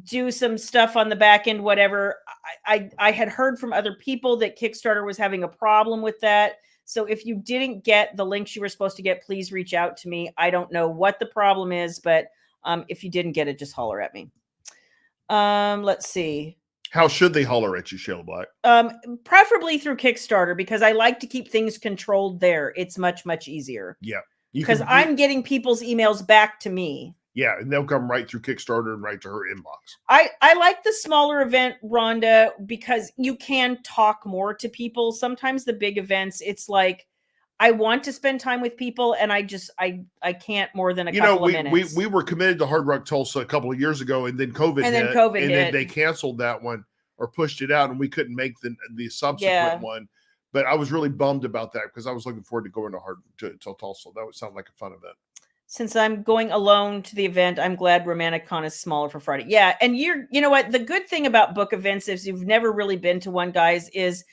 [SPEAKER 1] do some stuff on the back end, whatever. I had heard from other people that Kickstarter was having a problem with that. So if you didn't get the links you were supposed to get, please reach out to me. I don't know what the problem is, but if you didn't get it, just holler at me. Let's see.
[SPEAKER 2] How should they holler at you, Shayla Black?
[SPEAKER 1] Preferably through Kickstarter, because I like to keep things controlled there. It's much, much easier.
[SPEAKER 2] Yeah.
[SPEAKER 1] Because I'm getting people's emails back to me.
[SPEAKER 2] Yeah, and they'll come right through Kickstarter and right to her inbox.
[SPEAKER 1] I like the smaller event, Rhonda, because you can talk more to people. Sometimes the big events, it's like, I want to spend time with people, and I can't more than a couple of minutes.
[SPEAKER 2] We were committed to Hard Rock Tulsa a couple of years ago, and then COVID hit, and then they canceled that one or pushed it out, and we couldn't make the subsequent one. But I was really bummed about that because I was looking forward to going to Tulsa. That would sound like a fun event.
[SPEAKER 1] Since I'm going alone to the event, I'm glad Romanticon is smaller for Friday. Yeah, and you know what? The good thing about book events, if you've never really been to one, guys, is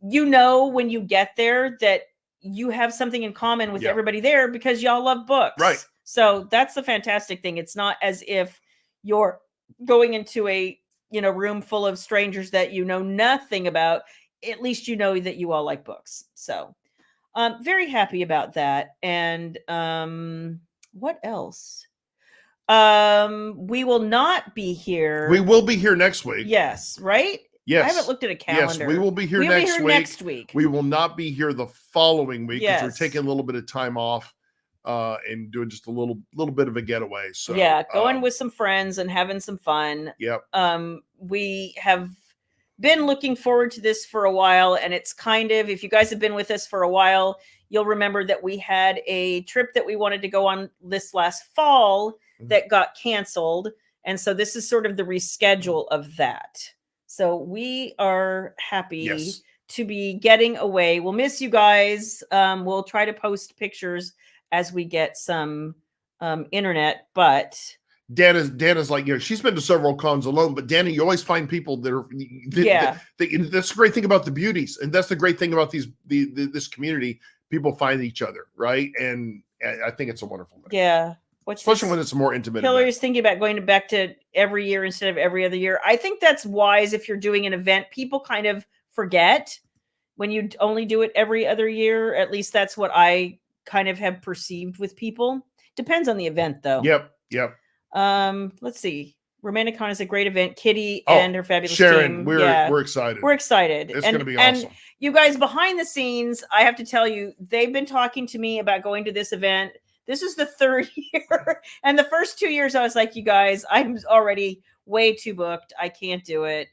[SPEAKER 1] when you get there that you have something in common with everybody there because y'all love books.
[SPEAKER 2] Right.
[SPEAKER 1] So that's the fantastic thing. It's not as if you're going into a room full of strangers that you know nothing about. At least you know that you all like books. So very happy about that. And what else? We will not be here.
[SPEAKER 2] We will be here next week.
[SPEAKER 1] Yes, right?
[SPEAKER 2] Yes.
[SPEAKER 1] I haven't looked at a calendar.
[SPEAKER 2] Yes, we will be here next week. We will not be here the following week because we're taking a little bit of time off and doing just a little bit of a getaway. So
[SPEAKER 1] going with some friends and having some fun.
[SPEAKER 2] Yep.
[SPEAKER 1] We have been looking forward to this for a while, and it's kind of, if you guys have been with us for a while, you'll remember that we had a trip that we wanted to go on this last fall that got canceled. And so this is sort of the reschedule of that. So we are happy to be getting away. We'll miss you guys. We'll try to post pictures as we get some internet, but
[SPEAKER 2] Dana's like, she's been to several cons alone, but Dana, you always find people that are, that's the great thing about the beauties. And that's the great thing about this community. People find each other. Right. And I think it's a wonderful thing.
[SPEAKER 1] Yeah.
[SPEAKER 2] Especially when it's a more intimate.
[SPEAKER 1] Hillary's thinking about going back to every year instead of every other year. I think that's wise. If you're doing an event, people kind of forget when you only do it every other year. At least that's what I kind of have perceived with people. Depends on the event though.
[SPEAKER 2] Yep.
[SPEAKER 1] Let's see. Romanticon is a great event. Kitty and her fabulous
[SPEAKER 2] Sharon,
[SPEAKER 1] team.
[SPEAKER 2] We're excited.
[SPEAKER 1] We're excited.
[SPEAKER 2] It's going to be awesome.
[SPEAKER 1] And you guys behind the scenes, I have to tell you, they've been talking to me about going to this event. This is the 3rd year. And the first 2 years, I was like, you guys, I'm already way too booked. I can't do it.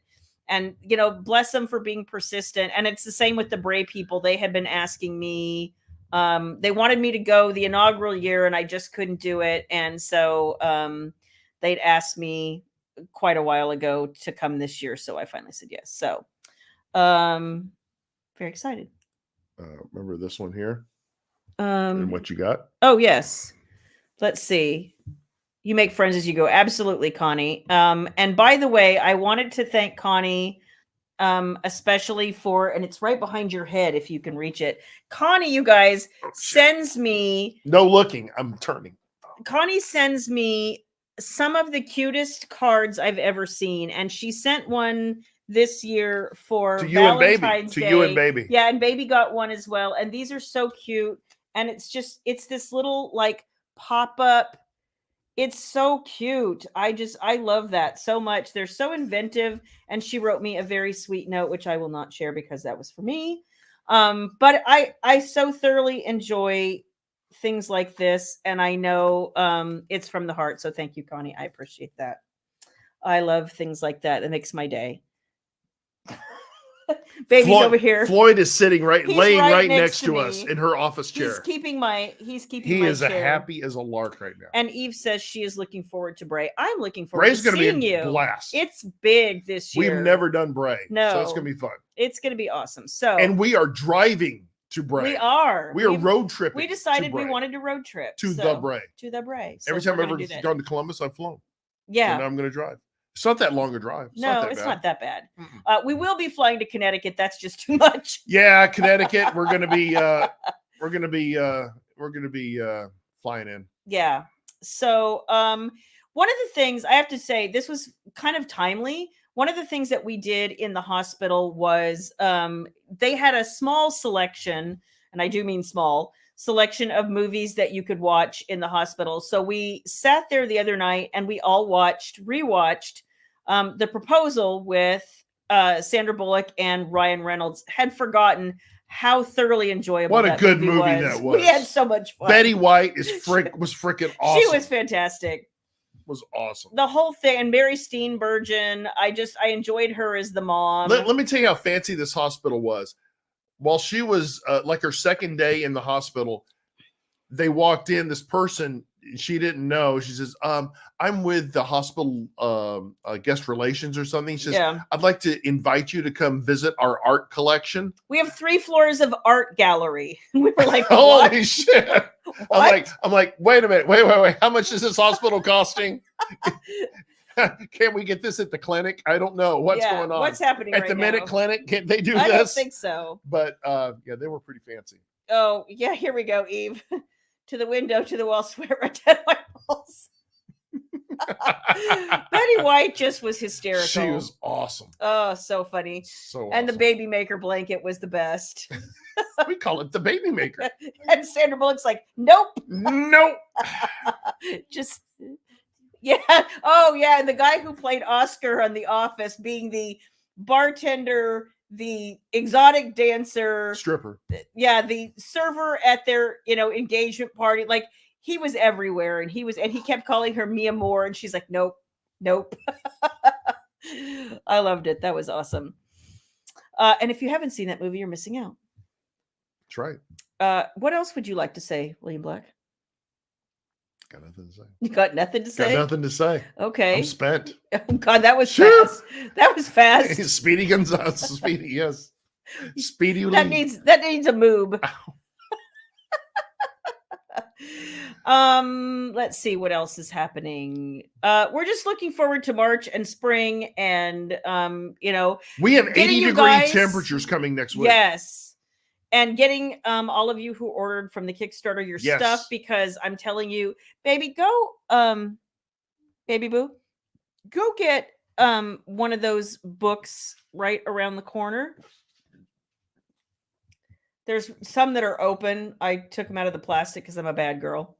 [SPEAKER 1] And, bless them for being persistent. And it's the same with the Bray people. They had been asking me, they wanted me to go the inaugural year and I just couldn't do it. And so they'd asked me quite a while ago to come this year. So I finally said yes. So very excited.
[SPEAKER 2] Remember this one here? And what you got?
[SPEAKER 1] Oh, yes. Let's see. You make friends as you go. Absolutely, Connie. And by the way, I wanted to thank Connie especially for, and it's right behind your head if you can reach it. Connie, you guys, sends me.
[SPEAKER 2] No looking. I'm turning.
[SPEAKER 1] Connie sends me some of the cutest cards I've ever seen. And she sent one this year for Valentine's Day.
[SPEAKER 2] To you and Baby.
[SPEAKER 1] Yeah, and Baby got one as well. And these are so cute. And it's this little like pop-up. It's so cute. I love that so much. They're so inventive. And she wrote me a very sweet note, which I will not share because that was for me. But I so thoroughly enjoy things like this. And I know it's from the heart. So thank you, Connie. I appreciate that. I love things like that. That makes my day. Baby's over here.
[SPEAKER 2] Floyd is sitting laying right next to
[SPEAKER 1] me.
[SPEAKER 2] us in her office chair.
[SPEAKER 1] He's keeping my
[SPEAKER 2] He is
[SPEAKER 1] chair.
[SPEAKER 2] happy as a lark right now.
[SPEAKER 1] And Eve says she is looking forward to Bray. I'm looking forward
[SPEAKER 2] Bray's
[SPEAKER 1] to
[SPEAKER 2] gonna
[SPEAKER 1] seeing
[SPEAKER 2] be a
[SPEAKER 1] you.
[SPEAKER 2] blast.
[SPEAKER 1] It's big this year.
[SPEAKER 2] We've never done Bray.
[SPEAKER 1] No.
[SPEAKER 2] So it's gonna be fun.
[SPEAKER 1] It's gonna be awesome. So
[SPEAKER 2] and we are driving to Bray.
[SPEAKER 1] We are.
[SPEAKER 2] We are road tripping.
[SPEAKER 1] We decided we wanted to road trip
[SPEAKER 2] to the Bray.
[SPEAKER 1] To the Bray. So
[SPEAKER 2] every time I've ever gone to Columbus, I've flown.
[SPEAKER 1] Yeah.
[SPEAKER 2] So now I'm gonna drive. It's not that long a drive.
[SPEAKER 1] It's not that bad. We will be flying to Connecticut. That's just too much.
[SPEAKER 2] Yeah, Connecticut. We're gonna be flying in.
[SPEAKER 1] Yeah. So one of the things I have to say, this was kind of timely. One of the things that we did in the hospital was they had a small selection, and I do mean small selection of movies that you could watch in the hospital. So we sat there the other night and we all rewatched The Proposal with Sandra Bullock and Ryan Reynolds. Had forgotten how thoroughly enjoyable
[SPEAKER 2] what a good movie that was.
[SPEAKER 1] We had so much fun.
[SPEAKER 2] Betty White was freaking awesome.
[SPEAKER 1] She was fantastic.
[SPEAKER 2] Was awesome.
[SPEAKER 1] The whole thing, and Mary Steenburgen, I enjoyed her as the mom.
[SPEAKER 2] Let me tell you how fancy this hospital was. While she was like her second day in the hospital, they walked in, this person she didn't know. She says, I'm with the hospital guest relations or something. She says, yeah. I'd like to invite you to come visit our art collection.
[SPEAKER 1] We have 3 floors of art gallery. We were like,
[SPEAKER 2] holy shit. I'm like, wait a minute. Wait. How much is this hospital costing? Can we get this at the clinic? I don't know what's going on.
[SPEAKER 1] What's happening
[SPEAKER 2] at the Minute Clinic? Can they do this?
[SPEAKER 1] I don't think so.
[SPEAKER 2] But yeah, they were pretty fancy.
[SPEAKER 1] Oh yeah, here we go, Eve. To the window, to the wall, sweat right down my balls. Betty White just was hysterical.
[SPEAKER 2] She was awesome.
[SPEAKER 1] Oh, so funny.
[SPEAKER 2] So awesome.
[SPEAKER 1] And the baby maker blanket was the best.
[SPEAKER 2] We call it the baby maker.
[SPEAKER 1] And Sandra Bullock's like, nope. Just yeah. Oh yeah. And the guy who played Oscar on The Office, being the bartender, the exotic dancer,
[SPEAKER 2] stripper,
[SPEAKER 1] the server at their engagement party, like he was everywhere, and he kept calling her Mia Moore, and she's like, nope. I loved it. That was awesome. And if you haven't seen that movie, you're missing out.
[SPEAKER 2] That's right.
[SPEAKER 1] What else would you like to say, William Black?
[SPEAKER 2] Got nothing to say.
[SPEAKER 1] You got nothing to say?
[SPEAKER 2] Got nothing to say.
[SPEAKER 1] Okay.
[SPEAKER 2] I'm spent.
[SPEAKER 1] Oh, God, that was fast. That was fast.
[SPEAKER 2] Speedy Gonzalez. Speedy, yes. Speedy.
[SPEAKER 1] That needs a moob. Let's see what else is happening. We're just looking forward to March and spring, and
[SPEAKER 2] we have 80-degree temperatures coming next week.
[SPEAKER 1] Yes. And getting all of you who ordered from the Kickstarter your stuff, because I'm telling you, baby, baby boo, go get one of those books right around the corner. There's some that are open. I took them out of the plastic because I'm a bad girl.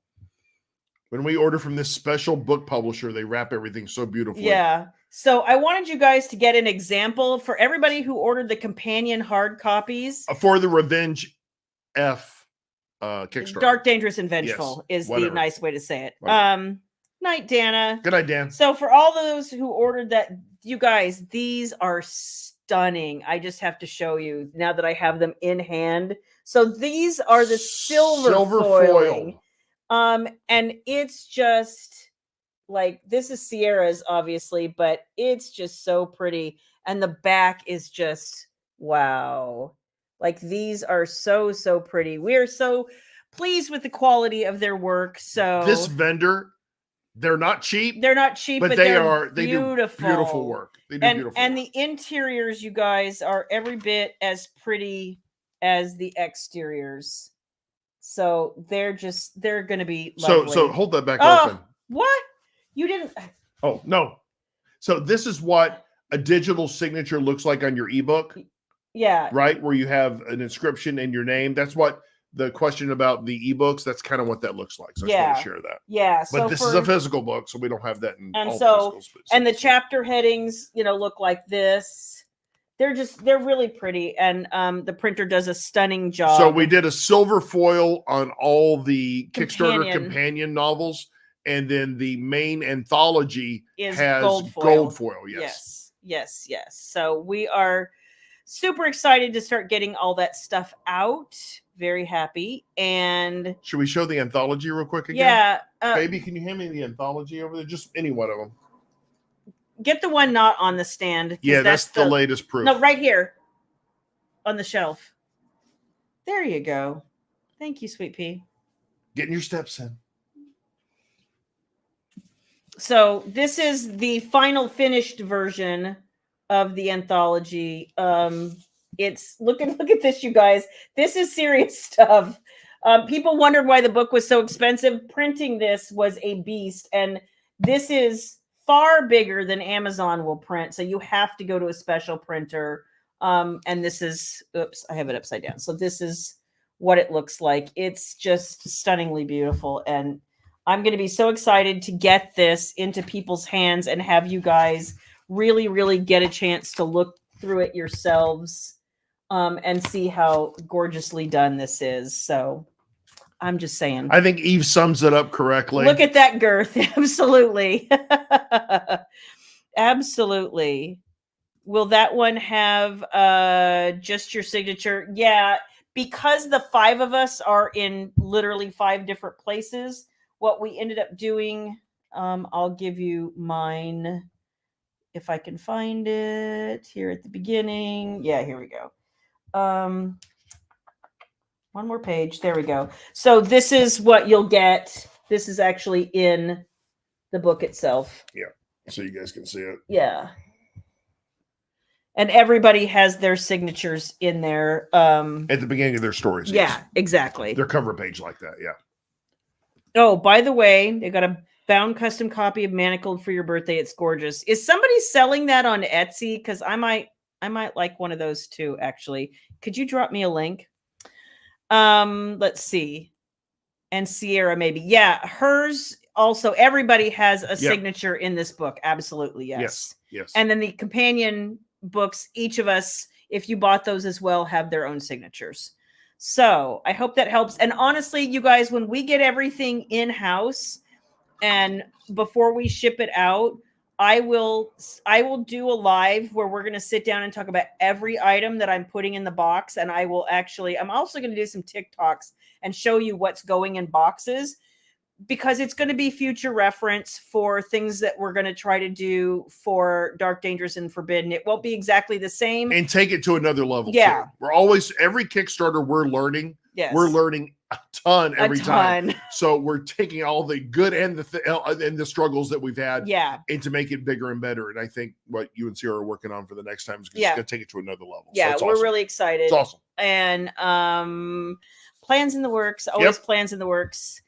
[SPEAKER 2] When we order from this special book publisher, they wrap everything so beautifully.
[SPEAKER 1] Yeah. So I wanted you guys to get an example for everybody who ordered the companion hard copies.
[SPEAKER 2] For the Revenge F Kickstarter.
[SPEAKER 1] Dark, Dangerous, and Vengeful is the nice way to say it.
[SPEAKER 2] Whatever.
[SPEAKER 1] Night, Dana.
[SPEAKER 2] Good night, Dan.
[SPEAKER 1] So for all those who ordered that, you guys, these are stunning. I just have to show you now that I have them in hand. So these are the silver foil. And it's just like, this is Sierra's obviously, but it's just so pretty. And the back is just, wow. Like these are so, so pretty. We are so pleased with the quality of their work. So
[SPEAKER 2] this vendor, they're not cheap.
[SPEAKER 1] They're not cheap, but
[SPEAKER 2] they
[SPEAKER 1] beautiful.
[SPEAKER 2] Do beautiful work. They do beautiful
[SPEAKER 1] and
[SPEAKER 2] work.
[SPEAKER 1] The interiors, you guys, are every bit as pretty as the exteriors. So they're going to be lovely.
[SPEAKER 2] So hold that back open.
[SPEAKER 1] What? You didn't.
[SPEAKER 2] Oh, no. So this is what a digital signature looks like on your ebook.
[SPEAKER 1] Yeah.
[SPEAKER 2] Right? Where you have an inscription and your name. That's what the question about the ebooks, that's kind of what that looks like. So I just want to share that.
[SPEAKER 1] Yeah.
[SPEAKER 2] But this is a physical book, so we don't have that in all physicals.
[SPEAKER 1] And the chapter headings, look like this. They're really pretty, and the printer does a stunning job.
[SPEAKER 2] So we did a silver foil on all the Kickstarter companion novels, and then the main anthology has
[SPEAKER 1] gold
[SPEAKER 2] foil.
[SPEAKER 1] Yes. So we are super excited to start getting all that stuff out. Very happy. And
[SPEAKER 2] should we show the anthology real quick again?
[SPEAKER 1] Yeah.
[SPEAKER 2] Baby, can you hand me the anthology over there? Just any one of them.
[SPEAKER 1] Get the one not on the stand.
[SPEAKER 2] Yeah, that's the latest proof.
[SPEAKER 1] No, right here on the shelf. There you go. Thank you, Sweet Pea.
[SPEAKER 2] Getting your steps in.
[SPEAKER 1] So this is the final finished version of the anthology. It's look at this, you guys. This is serious stuff. People wondered why the book was so expensive. Printing this was a beast, and this is far bigger than Amazon will print. So you have to go to a special printer. And this is, oops, I have it upside down. So this is what it looks like. It's just stunningly beautiful, and I'm going to be so excited to get this into people's hands and have you guys really, really get a chance to look through it yourselves and see how gorgeously done this is. So I'm just saying.
[SPEAKER 2] I think Eve sums it up correctly.
[SPEAKER 1] Look at that girth. Absolutely. Absolutely. Will that one have just your signature? Yeah, because the 5 of us are in literally 5 different places. What we ended up doing, I'll give you mine if I can find it here at the beginning. Yeah, here we go. One more page. There we go. So this is what you'll get. This is actually in the book itself.
[SPEAKER 2] Yeah, so you guys can see it.
[SPEAKER 1] Yeah. And everybody has their signatures in there.
[SPEAKER 2] At the beginning of their stories.
[SPEAKER 1] Yeah,
[SPEAKER 2] yes.
[SPEAKER 1] Exactly.
[SPEAKER 2] Their cover page like that, yeah.
[SPEAKER 1] Oh, by the way, they got a bound custom copy of Manacled for your birthday. It's gorgeous. Is somebody selling that on Etsy? Because I might like one of those too, actually. Could you drop me a link? Let's see. And Sierra, maybe. Yeah, hers also. Everybody has a signature in this book. Absolutely, yes.
[SPEAKER 2] Yes.
[SPEAKER 1] And then the companion books, each of us, if you bought those as well, have their own signatures. So I hope that helps. And honestly, you guys, when we get everything in-house and before we ship it out, I will do a live where we're going to sit down and talk about every item that I'm putting in the box. And I'm also going to do some TikToks and show you what's going in boxes, because it's going to be future reference for things that we're going to try to do for Dark, Dangerous, and Forbidden. It won't be exactly the same.
[SPEAKER 2] And take it to another level.
[SPEAKER 1] Yeah.
[SPEAKER 2] Too. We're always, every Kickstarter we're learning.
[SPEAKER 1] Yes.
[SPEAKER 2] We're learning a ton every time. So we're taking all the good and the struggles that we've had, and to make it bigger and better. And I think what you and Sierra are working on for the next time is going to take it to another level.
[SPEAKER 1] Yeah,
[SPEAKER 2] so
[SPEAKER 1] we're
[SPEAKER 2] awesome.
[SPEAKER 1] really excited.
[SPEAKER 2] It's awesome.
[SPEAKER 1] And plans in the works. Always plans in the works.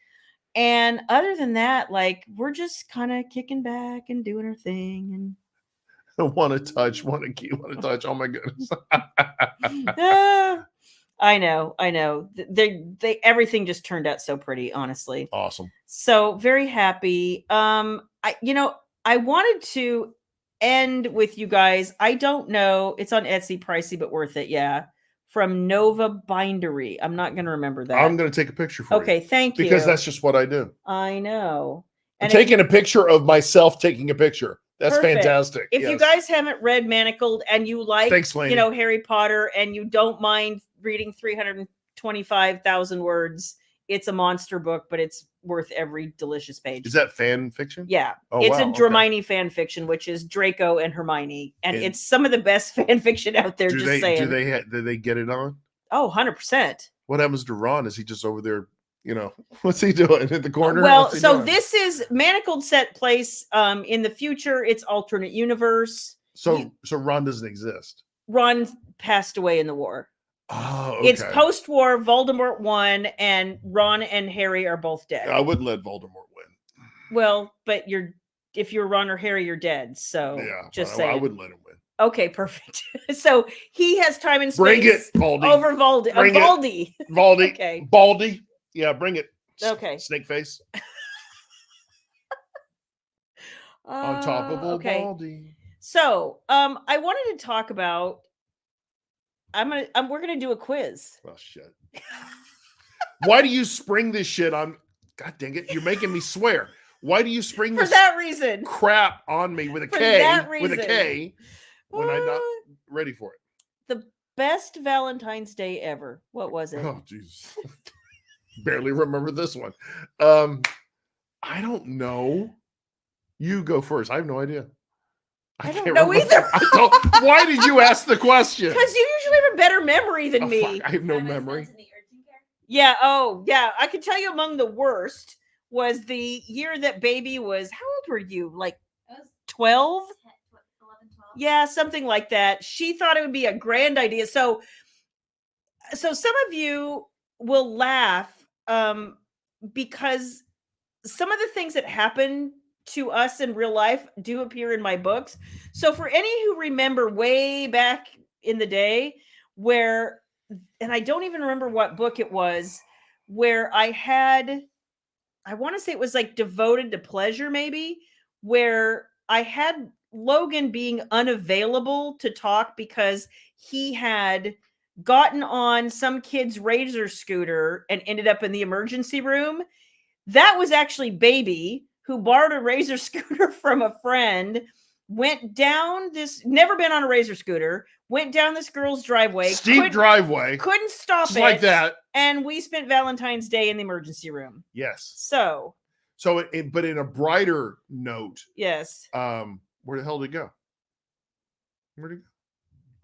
[SPEAKER 1] And other than that, like, we're just kind of kicking back and doing our thing. And
[SPEAKER 2] want to touch. Oh my goodness.
[SPEAKER 1] I know. They everything just turned out so pretty, honestly.
[SPEAKER 2] Awesome.
[SPEAKER 1] So very happy. I wanted to end with you guys. I don't know. It's on Etsy, pricey but worth it. Yeah. From Nova Bindery. I'm not going to remember that.
[SPEAKER 2] I'm going to take a picture for you.
[SPEAKER 1] Okay, thank you.
[SPEAKER 2] Because that's just what I do.
[SPEAKER 1] I know.
[SPEAKER 2] I'm taking a picture of myself taking a picture. That's
[SPEAKER 1] perfect.
[SPEAKER 2] Fantastic.
[SPEAKER 1] If you guys haven't read Manacled and you like, Harry Potter, and you don't mind reading 325,000 words, it's a monster book, but it's worth every delicious page.
[SPEAKER 2] Is that fan fiction?
[SPEAKER 1] Yeah. It's a Hermione fan fiction, which is Draco and Hermione. And it's some of the best fan fiction out there, just saying.
[SPEAKER 2] Do they get it on?
[SPEAKER 1] Oh, 100%.
[SPEAKER 2] What happens to Ron? Is he just over there, what's he doing in the corner?
[SPEAKER 1] Well, so this is Manacled set place in the future. It's alternate universe.
[SPEAKER 2] So Ron doesn't exist.
[SPEAKER 1] Ron passed away in the war.
[SPEAKER 2] Oh, okay.
[SPEAKER 1] It's post-war. Voldemort won, and Ron and Harry are both dead.
[SPEAKER 2] I wouldn't let Voldemort win.
[SPEAKER 1] Well, but if you're Ron or Harry, you're dead. So just say
[SPEAKER 2] I wouldn't let him win.
[SPEAKER 1] Okay, perfect. So he has time and space.
[SPEAKER 2] Bring it, Baldy.
[SPEAKER 1] Over Baldy. Baldy.
[SPEAKER 2] Baldy.
[SPEAKER 1] Okay.
[SPEAKER 2] Baldy. Yeah, bring it.
[SPEAKER 1] Okay.
[SPEAKER 2] Snake face. On top of old Baldy.
[SPEAKER 1] So, I wanted to talk about. We're gonna do a quiz.
[SPEAKER 2] Oh shit! Why do you spring this shit on? God dang it! You're making me swear. Why do you spring
[SPEAKER 1] For
[SPEAKER 2] this
[SPEAKER 1] that reason.
[SPEAKER 2] crap on me with a
[SPEAKER 1] For
[SPEAKER 2] K?
[SPEAKER 1] that
[SPEAKER 2] With a
[SPEAKER 1] reason.
[SPEAKER 2] K when I'm not ready for it.
[SPEAKER 1] The best Valentine's Day ever. What was it?
[SPEAKER 2] Oh, Jesus. Barely remember this one. I don't know. You go first. I have no idea.
[SPEAKER 1] I don't know either.
[SPEAKER 2] Why did you ask the question?
[SPEAKER 1] Because you usually have a better memory than me.
[SPEAKER 2] Fuck, I have no memory.
[SPEAKER 1] Yeah. Oh, yeah. I can tell you among the worst was the year that baby was. How old were you? Like 12?
[SPEAKER 3] 11, 12.
[SPEAKER 1] Yeah, something like that. She thought it would be a grand idea. So some of you will laugh because some of the things that happen to us in real life do appear in my books. So for any who remember way back in the day where, and I don't even remember what book it was, where I want to say it was like Devoted to Pleasure, maybe, where I had Logan being unavailable to talk because he had gotten on some kid's razor scooter and ended up in the emergency room. That was actually baby who borrowed a razor scooter from a friend, went down this, never been on a razor scooter, went down this girl's driveway.
[SPEAKER 2] Steep driveway.
[SPEAKER 1] Couldn't stop
[SPEAKER 2] just
[SPEAKER 1] it.
[SPEAKER 2] like that.
[SPEAKER 1] And we spent Valentine's Day in the emergency room.
[SPEAKER 2] Yes.
[SPEAKER 1] So,
[SPEAKER 2] but in a brighter note.
[SPEAKER 1] yes.
[SPEAKER 2] Where the hell did it go? Where'd it go?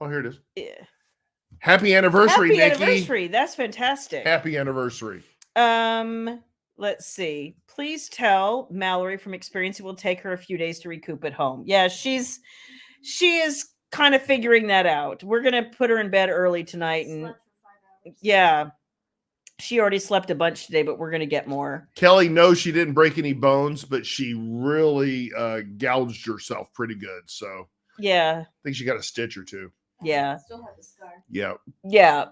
[SPEAKER 2] Oh, here it is.
[SPEAKER 1] Yeah.
[SPEAKER 2] Happy anniversary,
[SPEAKER 1] Happy
[SPEAKER 2] Nikki.
[SPEAKER 1] anniversary. That's fantastic.
[SPEAKER 2] Happy anniversary.
[SPEAKER 1] Let's see. Please tell Mallory from experience it will take her a few days to recoup at home. Yeah, she is kind of figuring that out. We're gonna put her in bed early tonight, and yeah, she already slept a bunch today, but we're gonna get more.
[SPEAKER 2] Kelly knows she didn't break any bones, but she really gouged herself pretty good. So
[SPEAKER 1] yeah,
[SPEAKER 2] I think she got a stitch or two.
[SPEAKER 1] Yeah.
[SPEAKER 3] Still have the scar.
[SPEAKER 2] Yeah.
[SPEAKER 1] Yeah.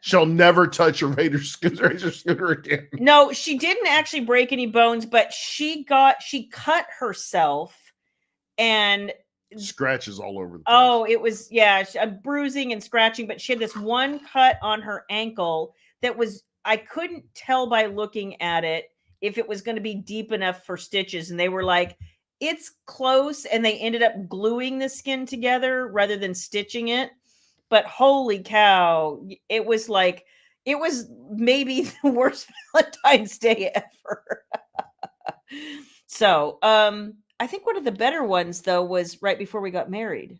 [SPEAKER 2] She'll never touch a razor scooter again.
[SPEAKER 1] No, she didn't actually break any bones, but she cut herself and
[SPEAKER 2] scratches all over the place.
[SPEAKER 1] Oh, it was, yeah, bruising and scratching, but she had this one cut on her ankle that was, I couldn't tell by looking at it if it was going to be deep enough for stitches. And they were like, it's close. And they ended up gluing the skin together rather than stitching it. But holy cow, it was maybe the worst Valentine's Day ever. So, I think one of the better ones though was right before we got married.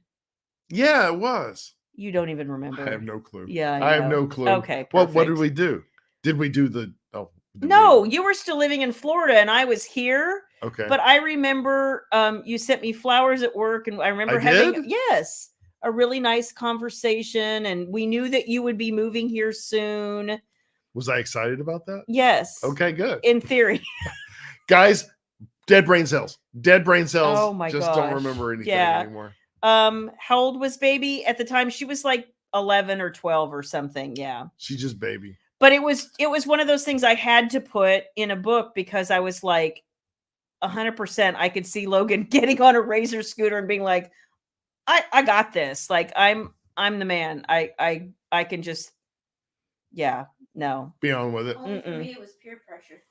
[SPEAKER 2] Yeah, it was.
[SPEAKER 1] You don't even remember.
[SPEAKER 2] I have no clue.
[SPEAKER 1] Yeah,
[SPEAKER 2] I have no clue.
[SPEAKER 1] Okay,
[SPEAKER 2] What did we do? Did we do the? Oh,
[SPEAKER 1] no, you were still living in Florida, and I was here.
[SPEAKER 2] Okay,
[SPEAKER 1] but I remember you sent me flowers at work, and I remember having a really nice conversation, and we knew that you would be moving here soon.
[SPEAKER 2] Was I excited about that?
[SPEAKER 1] Yes.
[SPEAKER 2] Okay, good.
[SPEAKER 1] In theory,
[SPEAKER 2] guys. Dead brain cells.
[SPEAKER 1] Oh my
[SPEAKER 2] Just
[SPEAKER 1] gosh.
[SPEAKER 2] don't remember anything anymore.
[SPEAKER 1] How old was baby at the time? She was like 11 or 12 or something. Yeah.
[SPEAKER 2] She's just baby.
[SPEAKER 1] But it was one of those things I had to put in a book because I was like 100%. I could see Logan getting on a razor scooter and being like, I got this. Like I'm the man. I can just, yeah, no.
[SPEAKER 2] Be on with it.
[SPEAKER 3] Only for me, it was peer pressure.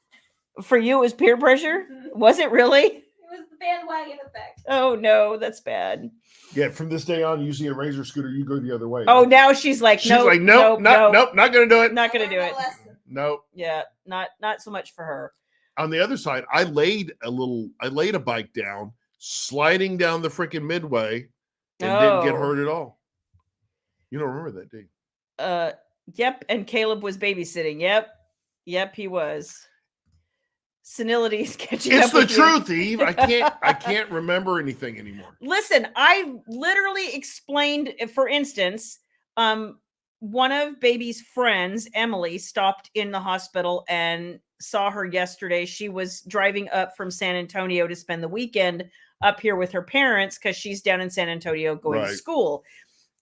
[SPEAKER 1] For you, it was peer pressure? Was it really?
[SPEAKER 3] It was the bandwagon effect.
[SPEAKER 1] Oh, no, that's bad.
[SPEAKER 2] Yeah, from this day on, using a razor scooter, you go the other way.
[SPEAKER 1] Oh, now she's like,
[SPEAKER 2] nope, not going to do it.
[SPEAKER 1] Not going to do it.
[SPEAKER 2] Nope.
[SPEAKER 1] Yeah, not so much for her.
[SPEAKER 2] On the other side, I laid a bike down, sliding down the freaking midway, and didn't get hurt at all. You don't remember that, do you?
[SPEAKER 1] Yep, and Caleb was babysitting. Yep, he was. Senility is catching up.
[SPEAKER 2] It's the truth, Eve. I can't remember anything anymore.
[SPEAKER 1] Listen, I literally explained, for instance, one of baby's friends, Emily, stopped in the hospital and saw her yesterday. She was driving up from San Antonio to spend the weekend up here with her parents because she's down in San Antonio going to school.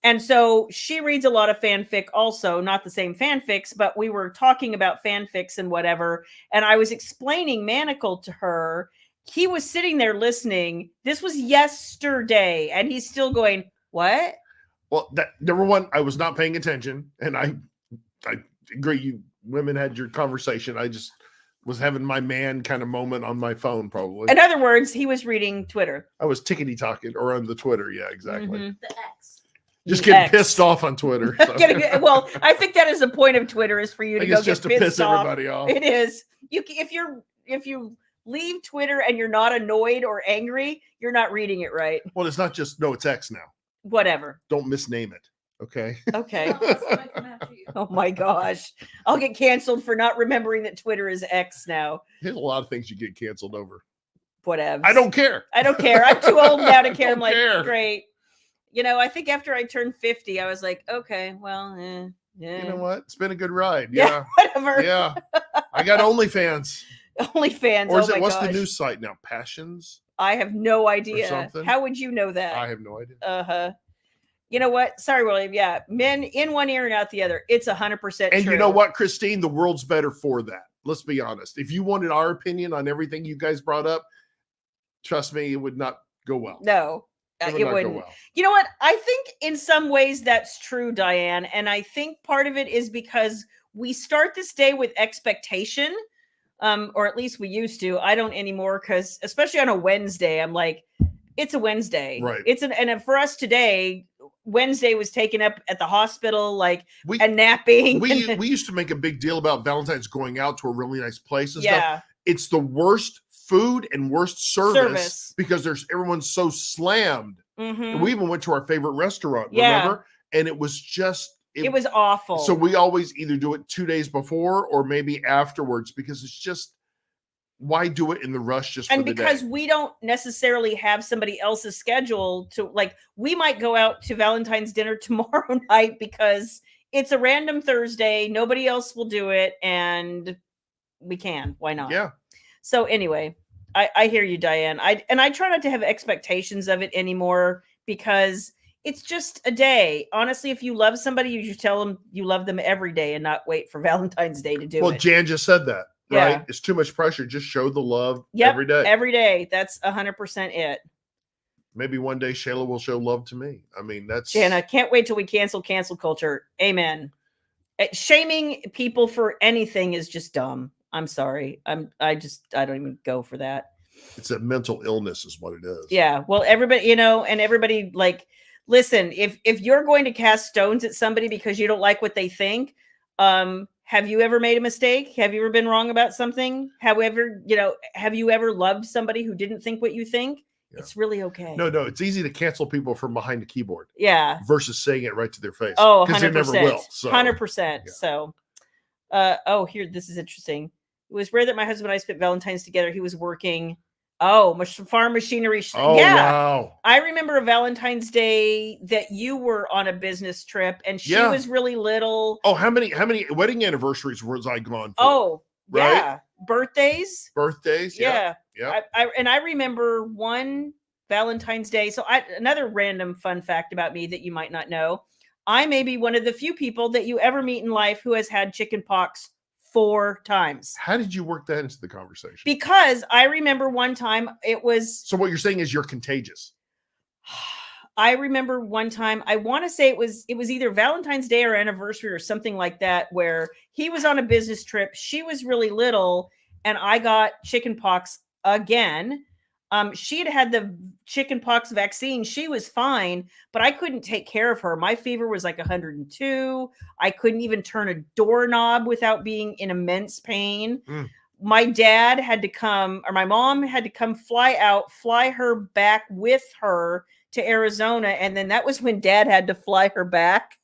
[SPEAKER 1] And so she reads a lot of fanfic also, not the same fanfics, but we were talking about fanfics and whatever. And I was explaining Manacle to her. He was sitting there listening. This was yesterday. And he's still going, what?
[SPEAKER 2] Well, number one, I was not paying attention. And I agree. You women had your conversation. I just was having my man kind of moment on my phone, probably.
[SPEAKER 1] In other words, he was reading Twitter.
[SPEAKER 2] I was tickety talking or on the Twitter. Yeah, exactly.
[SPEAKER 1] Mhm.
[SPEAKER 3] The X.
[SPEAKER 2] Just
[SPEAKER 1] The
[SPEAKER 2] getting
[SPEAKER 1] X.
[SPEAKER 2] pissed off on Twitter. So.
[SPEAKER 1] Well, I think that is the point of Twitter, is for you to
[SPEAKER 2] I
[SPEAKER 1] go
[SPEAKER 2] guess
[SPEAKER 1] get
[SPEAKER 2] just to
[SPEAKER 1] pissed
[SPEAKER 2] piss
[SPEAKER 1] off.
[SPEAKER 2] everybody off.
[SPEAKER 1] It is. If you leave Twitter and you're not annoyed or angry, you're not reading it right.
[SPEAKER 2] Well, it's not just, no, it's X now.
[SPEAKER 1] Whatever.
[SPEAKER 2] Don't misname it. Okay.
[SPEAKER 1] Okay.
[SPEAKER 3] Well, that's when I come after you.
[SPEAKER 1] Oh my gosh. I'll get canceled for not remembering that Twitter is X now.
[SPEAKER 2] There's a lot of things you get canceled over.
[SPEAKER 1] Whatever.
[SPEAKER 2] I don't care.
[SPEAKER 1] I don't care. I'm too old now to care.
[SPEAKER 2] Don't
[SPEAKER 1] I'm like,
[SPEAKER 2] care.
[SPEAKER 1] great. I think after I turned 50, I was like, okay, well, yeah.
[SPEAKER 2] You know what? It's been a good ride.
[SPEAKER 1] Yeah,
[SPEAKER 2] Yeah.
[SPEAKER 1] whatever.
[SPEAKER 2] Yeah. I got OnlyFans.
[SPEAKER 1] OnlyFans.
[SPEAKER 2] Or is
[SPEAKER 1] oh
[SPEAKER 2] it,
[SPEAKER 1] my
[SPEAKER 2] what's
[SPEAKER 1] gosh.
[SPEAKER 2] the new site now? Passions?
[SPEAKER 1] I have no idea.
[SPEAKER 2] something?
[SPEAKER 1] How would you know that?
[SPEAKER 2] I have no idea.
[SPEAKER 1] Uh-huh. You know what? Sorry, William. Yeah. Men in one ear and out the other. It's 100%
[SPEAKER 2] And
[SPEAKER 1] true.
[SPEAKER 2] you know what, Christine? The world's better for that. Let's be honest. If you wanted our opinion on everything you guys brought up, trust me, it would not go well.
[SPEAKER 1] No,
[SPEAKER 2] It would
[SPEAKER 1] it
[SPEAKER 2] not
[SPEAKER 1] wouldn't.
[SPEAKER 2] go well.
[SPEAKER 1] You know what? I think in some ways that's true, Diane. And I think part of it is because we start this day with expectation, or at least we used to. I don't anymore, because especially on a Wednesday, I'm like, it's a Wednesday.
[SPEAKER 2] Right.
[SPEAKER 1] And for us today, Wednesday was taken up at the hospital, like,
[SPEAKER 2] We
[SPEAKER 1] and napping.
[SPEAKER 2] we used to make a big deal about Valentine's going out to a really nice place and stuff.
[SPEAKER 1] Yeah.
[SPEAKER 2] It's the worst food and worst service. Because everyone's so slammed.
[SPEAKER 1] Mhm.
[SPEAKER 2] And we even went to our favorite restaurant,
[SPEAKER 1] Yeah.
[SPEAKER 2] remember? And it was just
[SPEAKER 1] It was awful.
[SPEAKER 2] so we always either do it 2 days before or maybe afterwards, because it's just, why do it in the rush just
[SPEAKER 1] and
[SPEAKER 2] for the
[SPEAKER 1] because
[SPEAKER 2] day?
[SPEAKER 1] we don't necessarily have somebody else's schedule to, like, we might go out to Valentine's dinner tomorrow night because it's a random Thursday, nobody else will do it, and we can. Why not?
[SPEAKER 2] Yeah.
[SPEAKER 1] So anyway, I hear you, Diane. I try not to have expectations of it anymore, because it's just a day. Honestly, if you love somebody, you should tell them you love them every day and not wait for Valentine's Day to do
[SPEAKER 2] Well,
[SPEAKER 1] it.
[SPEAKER 2] Jan just said that, right?
[SPEAKER 1] Yeah.
[SPEAKER 2] It's too much pressure. Just show the love
[SPEAKER 1] Yep,
[SPEAKER 2] every day.
[SPEAKER 1] Every day. That's 100% it.
[SPEAKER 2] Maybe one day Shayla will show love to me. I mean, that's
[SPEAKER 1] Jana, can't wait till we cancel culture. Amen. Shaming people for anything is just dumb. I'm sorry. I don't even go for that.
[SPEAKER 2] it's a mental illness is what it is.
[SPEAKER 1] Yeah. Well, everybody, and everybody, like, listen, if you're going to cast stones at somebody because you don't like what they think, have you ever made a mistake? Have you ever been wrong about something? However, have you ever loved somebody who didn't think what you think?
[SPEAKER 2] Yeah.
[SPEAKER 1] It's really okay.
[SPEAKER 2] No, it's easy to cancel people from behind the keyboard.
[SPEAKER 1] Yeah.
[SPEAKER 2] Versus saying it right to their face.
[SPEAKER 1] Oh,
[SPEAKER 2] 'Cause
[SPEAKER 1] 100%.
[SPEAKER 2] they never will. So,
[SPEAKER 1] 100%.
[SPEAKER 2] yeah.
[SPEAKER 1] So, here, this is interesting. It was rare that my husband and I spent Valentine's together. He was working. Oh, farm machinery.
[SPEAKER 2] Oh,
[SPEAKER 1] yeah.
[SPEAKER 2] wow.
[SPEAKER 1] I remember a Valentine's Day that you were on a business trip and she
[SPEAKER 2] Yeah.
[SPEAKER 1] was really little.
[SPEAKER 2] Oh, how many wedding anniversaries was I gone for?
[SPEAKER 1] Oh,
[SPEAKER 2] right?
[SPEAKER 1] yeah. Birthdays.
[SPEAKER 2] Birthdays.
[SPEAKER 1] Yeah.
[SPEAKER 2] Yeah.
[SPEAKER 1] I remember one Valentine's Day. So another random fun fact about me that you might not know. I may be one of the few people that you ever meet in life who has had chicken pox 4 times.
[SPEAKER 2] How did you work that into the conversation?
[SPEAKER 1] Because I remember one time it was.
[SPEAKER 2] So what you're saying is you're contagious.
[SPEAKER 1] I remember one time, I want to say it was either Valentine's Day or anniversary or something like that, where he was on a business trip. She was really little and I got chicken pox again. She had the chicken pox vaccine. She was fine, but I couldn't take care of her. My fever was like 102. I couldn't even turn a doorknob without being in immense pain.
[SPEAKER 2] Mm.
[SPEAKER 1] My dad had to come, or my mom had to come fly her back with her to Arizona. And then that was when Dad had to fly her back.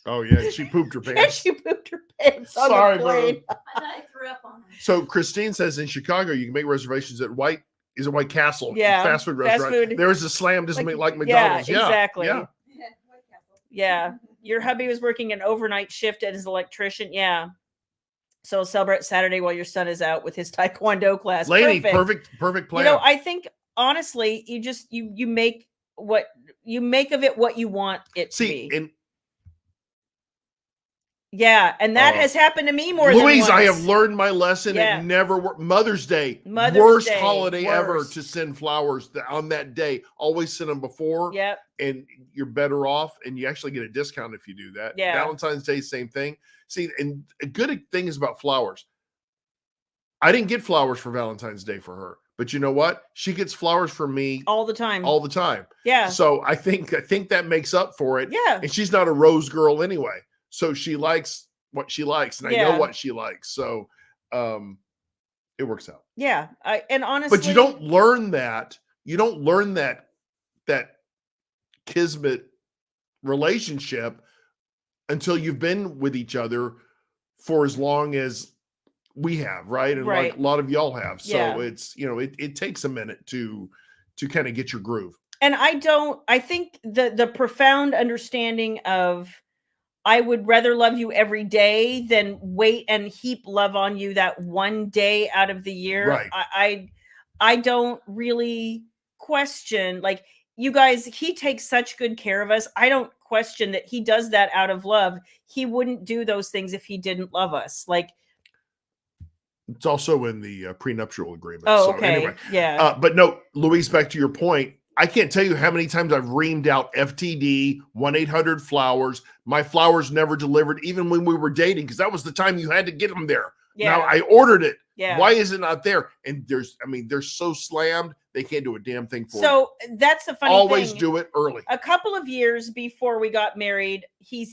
[SPEAKER 2] Oh, yeah. She pooped her
[SPEAKER 1] And
[SPEAKER 2] pants.
[SPEAKER 1] she pooped her pants on
[SPEAKER 2] Sorry,
[SPEAKER 1] the plane.
[SPEAKER 3] I thought I threw up on him.
[SPEAKER 2] So Christine says in Chicago, you can make reservations at White Castle.
[SPEAKER 1] Yeah,
[SPEAKER 2] Fast food
[SPEAKER 1] fast
[SPEAKER 2] restaurant.
[SPEAKER 1] food.
[SPEAKER 2] There is a slam, doesn't make like
[SPEAKER 1] Yeah,
[SPEAKER 2] McDonald's. Yeah,
[SPEAKER 1] exactly.
[SPEAKER 2] Yeah.
[SPEAKER 3] White Castle.
[SPEAKER 1] Yeah. Your hubby was working an overnight shift as an electrician. Yeah. So celebrate Saturday while your son is out with his Taekwondo class.
[SPEAKER 2] Lady, perfect plan.
[SPEAKER 1] I think honestly, you make what you make of it what you want it to be.
[SPEAKER 2] and
[SPEAKER 1] Yeah, and that has happened to me more
[SPEAKER 2] Louise,
[SPEAKER 1] than once.
[SPEAKER 2] I have learned my lesson.
[SPEAKER 1] Yeah.
[SPEAKER 2] It never worked. Mother's Day,
[SPEAKER 1] Mother's
[SPEAKER 2] worst
[SPEAKER 1] Day,
[SPEAKER 2] holiday ever
[SPEAKER 1] worst.
[SPEAKER 2] to send flowers on that day. Always send them before.
[SPEAKER 1] Yep.
[SPEAKER 2] And you're better off, and you actually get a discount if you do that.
[SPEAKER 1] Yeah.
[SPEAKER 2] Valentine's Day, same thing. See, and a good thing is about flowers. I didn't get flowers for Valentine's Day for her, but you know what? She gets flowers for me
[SPEAKER 1] all the time.
[SPEAKER 2] all the time.
[SPEAKER 1] Yeah.
[SPEAKER 2] So I think that makes up for it.
[SPEAKER 1] Yeah.
[SPEAKER 2] And she's not a rose girl anyway. So she likes what she likes, and I know
[SPEAKER 1] Yeah.
[SPEAKER 2] what she likes. So it works out.
[SPEAKER 1] Yeah. And honestly,
[SPEAKER 2] but you don't learn that. You don't learn that kismet relationship until you've been with each other for as long as we have, right? And
[SPEAKER 1] Right.
[SPEAKER 2] like a lot of y'all have. So
[SPEAKER 1] Yeah.
[SPEAKER 2] it's, it takes a minute to kind of get your groove.
[SPEAKER 1] And I think the profound understanding of, I would rather love you every day than wait and heap love on you that one day out of the year.
[SPEAKER 2] Right.
[SPEAKER 1] I don't really question, like, you guys, he takes such good care of us. I don't question that he does that out of love. He wouldn't do those things if he didn't love us. Like,
[SPEAKER 2] it's also in the prenuptial agreement.
[SPEAKER 1] oh,
[SPEAKER 2] so
[SPEAKER 1] okay.
[SPEAKER 2] Anyway,
[SPEAKER 1] yeah.
[SPEAKER 2] But no, Louise, back to your point. I can't tell you how many times I've reamed out FTD, 1-800-Flowers. My flowers never delivered, even when we were dating, because that was the time you had to get them there.
[SPEAKER 1] Yeah.
[SPEAKER 2] Now I ordered it.
[SPEAKER 1] Yeah.
[SPEAKER 2] Why is it not there? And they're so slammed, they can't do a damn thing for you.
[SPEAKER 1] So that's the funny
[SPEAKER 2] Always
[SPEAKER 1] thing.
[SPEAKER 2] do it early.
[SPEAKER 1] A couple of years before we got married, he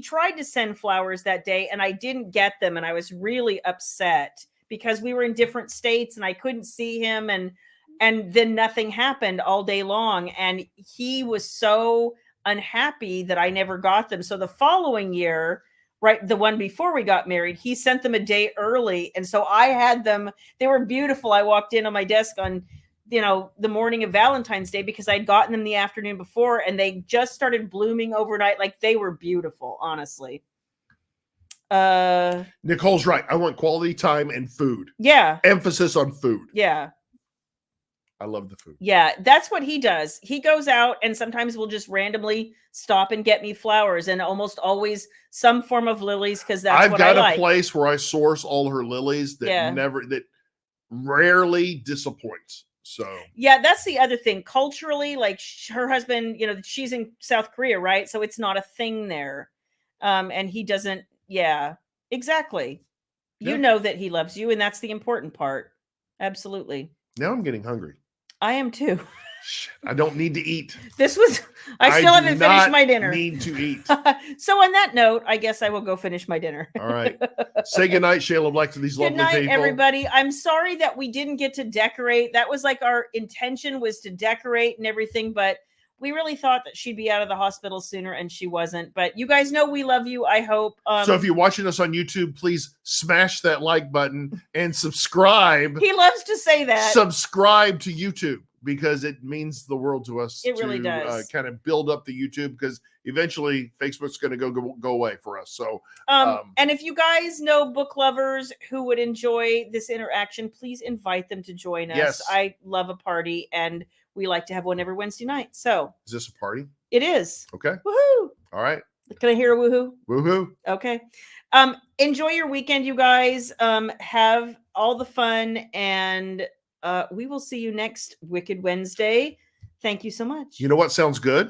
[SPEAKER 1] tried to send flowers that day, and I didn't get them, and I was really upset because we were in different states and I couldn't see him, and then nothing happened all day long, and he was so unhappy that I never got them. So the following year, right, the one before we got married, he sent them a day early, and so I had them. They were beautiful. I walked in on my desk on the morning of Valentine's Day because I'd gotten them the afternoon before, and they just started blooming overnight. Like, they were beautiful, honestly.
[SPEAKER 2] Nicole's right. I want quality time and food.
[SPEAKER 1] Yeah.
[SPEAKER 2] Emphasis on food.
[SPEAKER 1] Yeah.
[SPEAKER 2] I love the food.
[SPEAKER 1] Yeah, that's what he does. He goes out and sometimes will just randomly stop and get me flowers, and almost always some form of lilies, because that's what I like.
[SPEAKER 2] I've got a place where I source all her lilies that rarely disappoints. So
[SPEAKER 1] yeah, that's the other thing. Culturally, like, her husband, she's in South Korea, right? So it's not a thing there. And he doesn't. Yeah, exactly.
[SPEAKER 2] Yeah.
[SPEAKER 1] You know that he loves you, and that's the important part. Absolutely.
[SPEAKER 2] Now I'm getting hungry.
[SPEAKER 1] I am too.
[SPEAKER 2] I don't need to eat.
[SPEAKER 1] I still haven't finished my dinner.
[SPEAKER 2] Need to eat.
[SPEAKER 1] So on that note, I guess I will go finish my dinner.
[SPEAKER 2] All right. Say goodnight, Shayla Black, to these lovely people.
[SPEAKER 1] Good night, everybody. I'm sorry that we didn't get to decorate. That was like our intention, was to decorate and everything, but we really thought that she'd be out of the hospital sooner, and she wasn't. But you guys know we love you, I hope.
[SPEAKER 2] So if you're watching us on YouTube, please smash that like button and subscribe.
[SPEAKER 1] He loves to say that.
[SPEAKER 2] Subscribe to YouTube, because it means the world to us.
[SPEAKER 1] It really does.
[SPEAKER 2] Kind of build up the YouTube, because eventually Facebook's going to go away for us. So,
[SPEAKER 1] and if you guys know book lovers who would enjoy this interaction, please invite them to join us.
[SPEAKER 2] Yes.
[SPEAKER 1] I love a party, and we like to have one every Wednesday night. So
[SPEAKER 2] is this a party?
[SPEAKER 1] It is.
[SPEAKER 2] Okay.
[SPEAKER 1] Woohoo!
[SPEAKER 2] All right.
[SPEAKER 1] Can I hear a woohoo?
[SPEAKER 2] Woohoo!
[SPEAKER 1] Okay. Enjoy your weekend, you guys. Have all the fun, and we will see you next Wicked Wednesday. Thank you so much.
[SPEAKER 2] You know what sounds good?